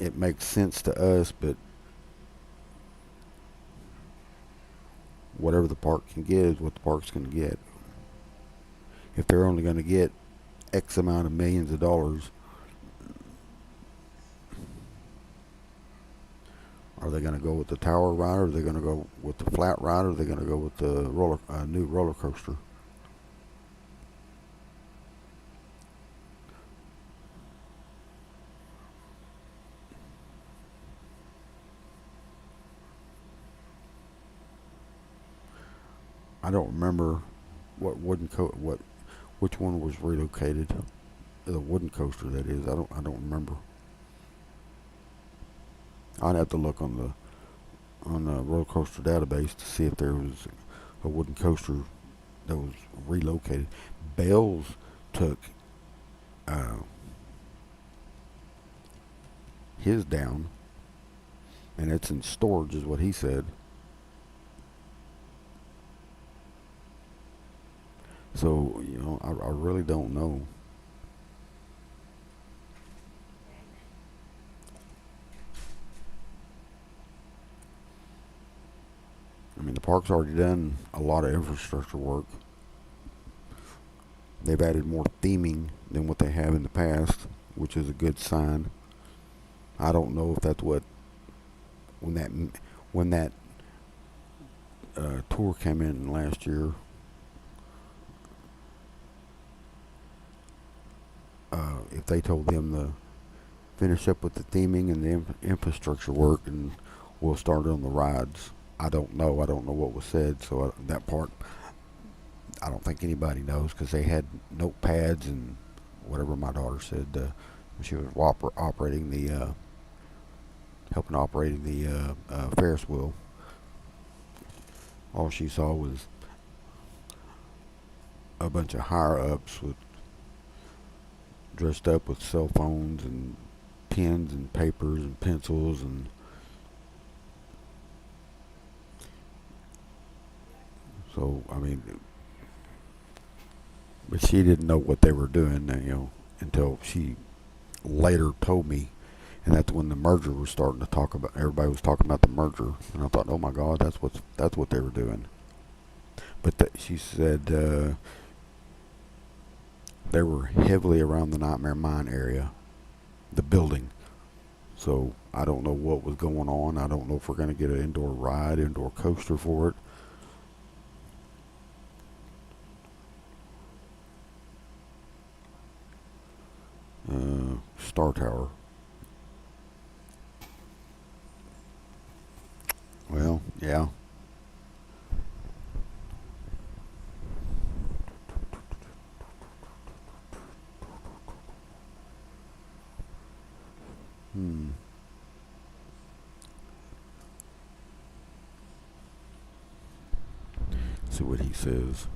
it makes sense to us. But whatever the park can get is what the park's going to get. If they're only going to get X amount of millions of dollars, are they going to go with the tower ride, or are they going to go with the flat ride, or are they going to go with the new roller coaster? I don't remember which one was relocated. The wooden coaster, that is. I don't remember. I'd have to look on the roller coaster database to see if there was a wooden coaster that was relocated. Bell's took uh, his down, and it's in storage, is what he said. So I really don't know. I mean, the park's already done a lot of infrastructure work. They've added more theming than what they have in the past, which is a good sign. I don't know if that's what when that tour came in last year. If they told them to finish up with the theming and the infrastructure work, and we'll start on the rides. I don't know. I don't know what was said, so that part I don't think anybody knows because they had notepads and whatever my daughter said. She was operating the helping operating the Ferris wheel. All she saw was a bunch of higher ups with dressed up with cell phones and pens and papers and pencils, and so I mean, but she didn't know what they were doing, until she later told me, and that's when the merger was starting to talk about. Everybody was talking about the merger, and I thought, oh my God, that's what they were doing. But she said they were heavily around the Nightmare Mine area, the building. So I don't know what was going on. I don't know if we're going to get an indoor coaster for it. Star Tower. Well, yeah. Hmm. See what he says.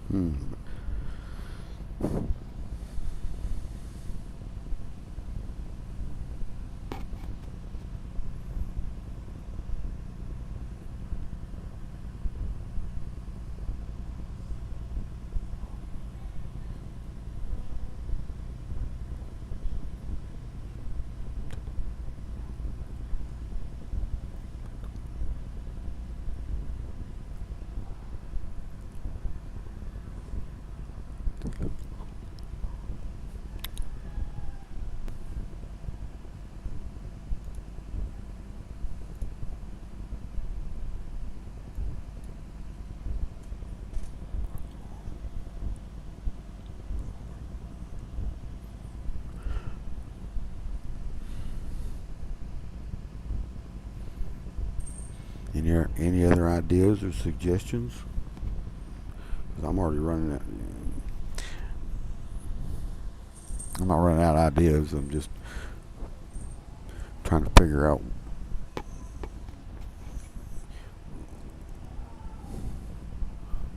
Hmm. Any other ideas or suggestions? 'Cause I'm already running out. I'm not running out of ideas. I'm just trying to figure out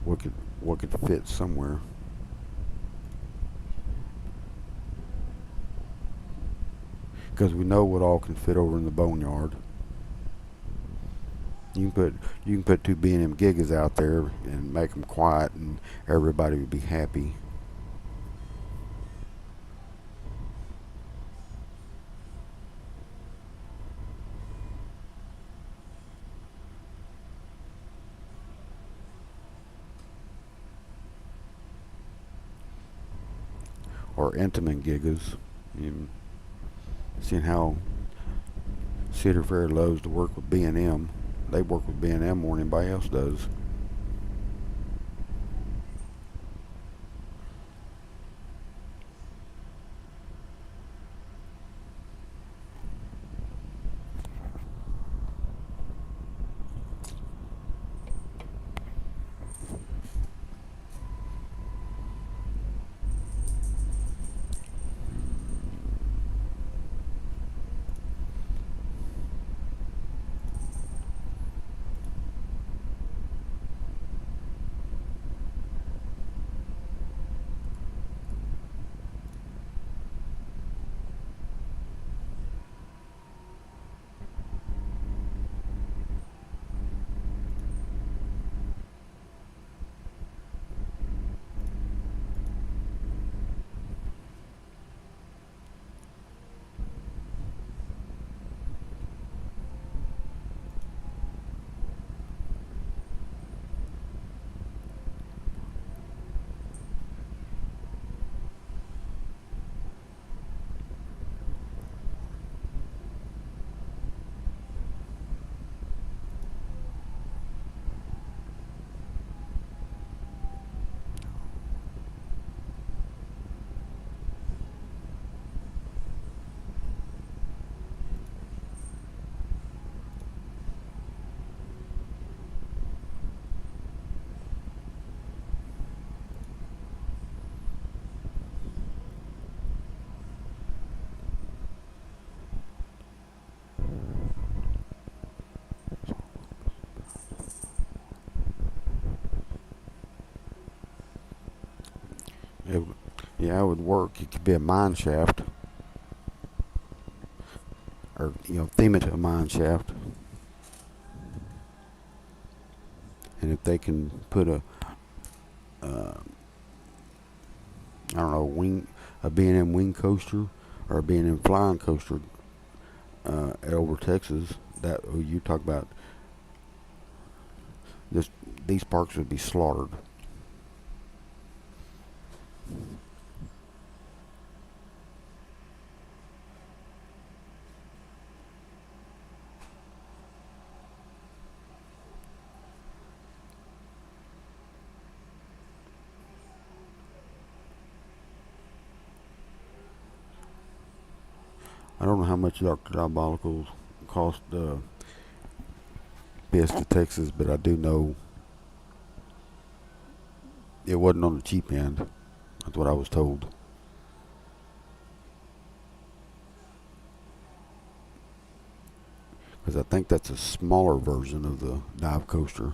what could what could fit somewhere. Because we know what all can fit over in the boneyard. You can put two B&M gigas out there and make them quiet, and everybody would be happy. Or Intamin gigas. You seeing how Cedar Fair loves to work with B&M. They work with B&M more than anybody else does. It, yeah, it would work. It could be a mine shaft, or theme it to a mine shaft. And if they can put I don't know, a B&M wing coaster or a B&M flying coaster over Texas, that you talk about, just these parks would be slaughtered. I don't know how much Dr. Diabolicals cost Fiesta, Texas, but I do know it wasn't on the cheap end. That's what I was told. Because I think that's a smaller version of the dive coaster.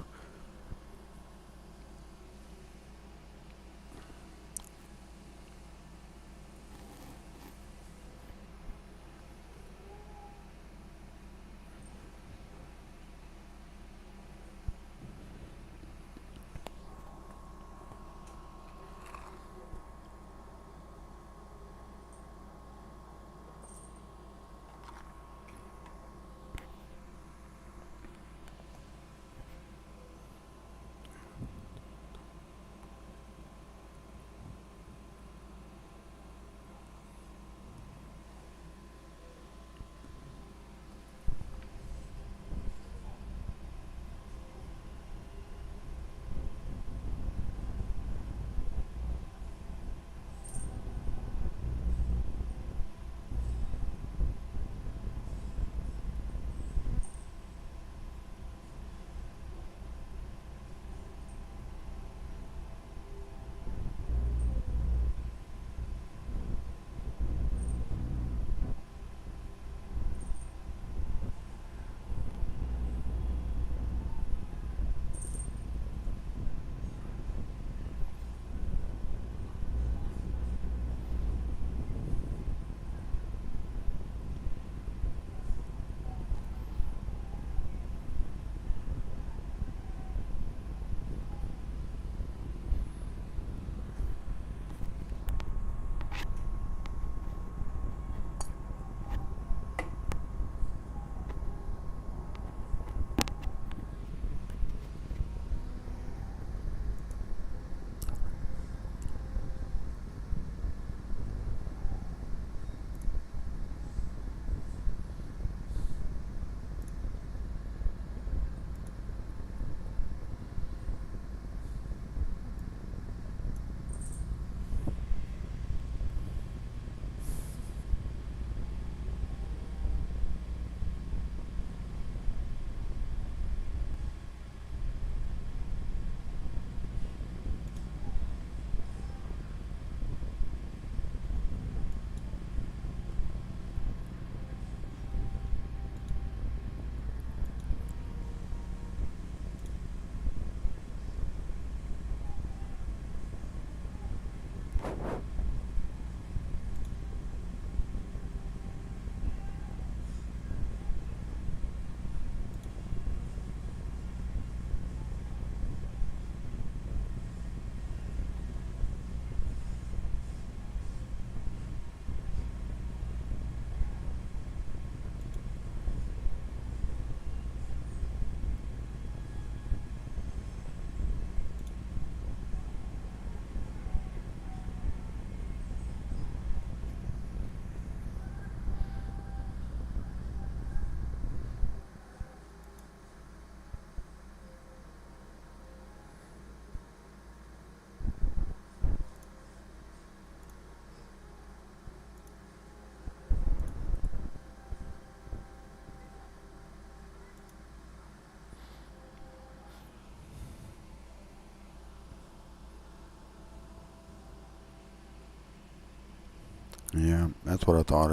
Yeah, that's what I thought.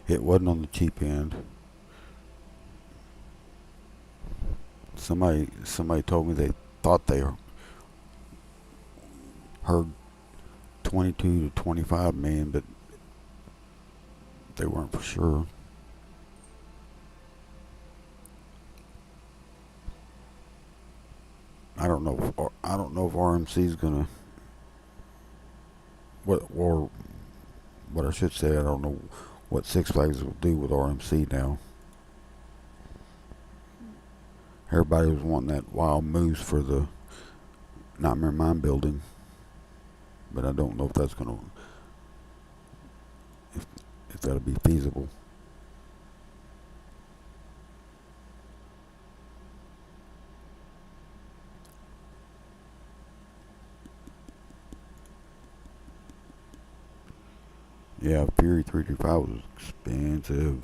It wasn't on the cheap end. Somebody told me they thought they heard 22 to 25 million, but they weren't for sure. I don't know if RMC is gonna what I should say. I don't know what Six Flags will do with RMC now. Everybody was wanting that Wild Moose for the Nightmare Mine building, but I don't know if that's gonna if that'll be feasible. Yeah, Fury 325 was expensive.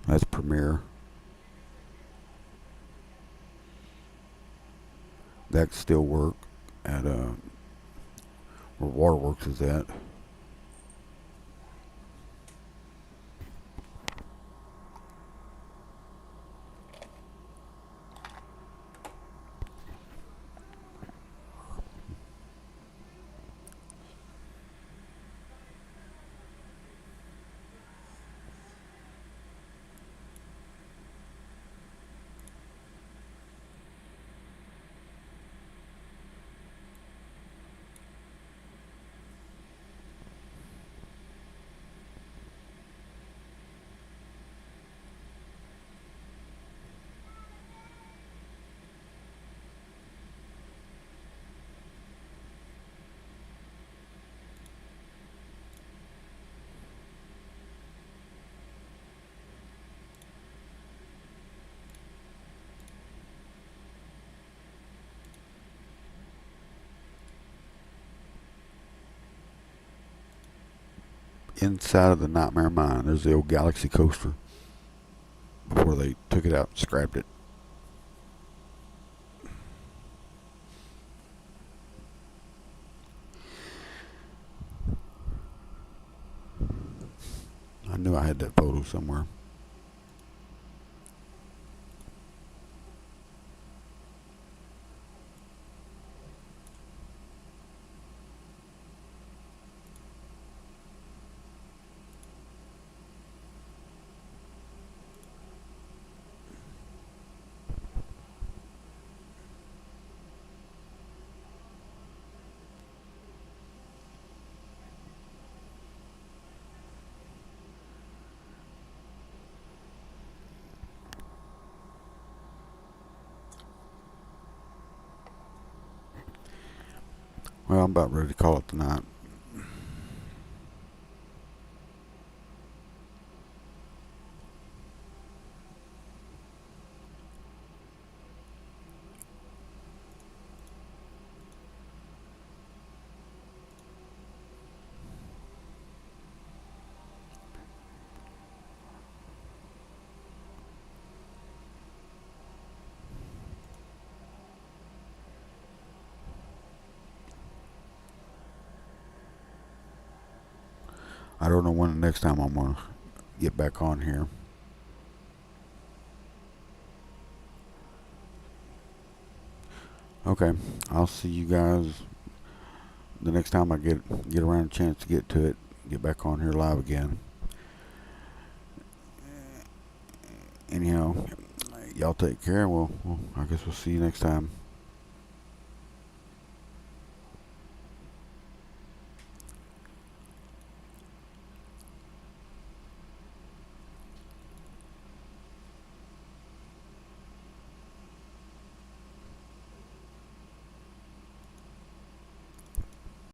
That's Premiere. That could still work at where Waterworks is at. Inside of the Nightmare Mine, there's the old Galaxy coaster before they took it out and scrapped it. I knew I had that photo somewhere. Well, I'm about ready to call it tonight. I don't know when the next time I'm gonna get back on here. Okay, I'll see you guys the next time I get around a chance to get to it. Get back on here live again. Anyhow, y'all take care. I guess we'll see you next time.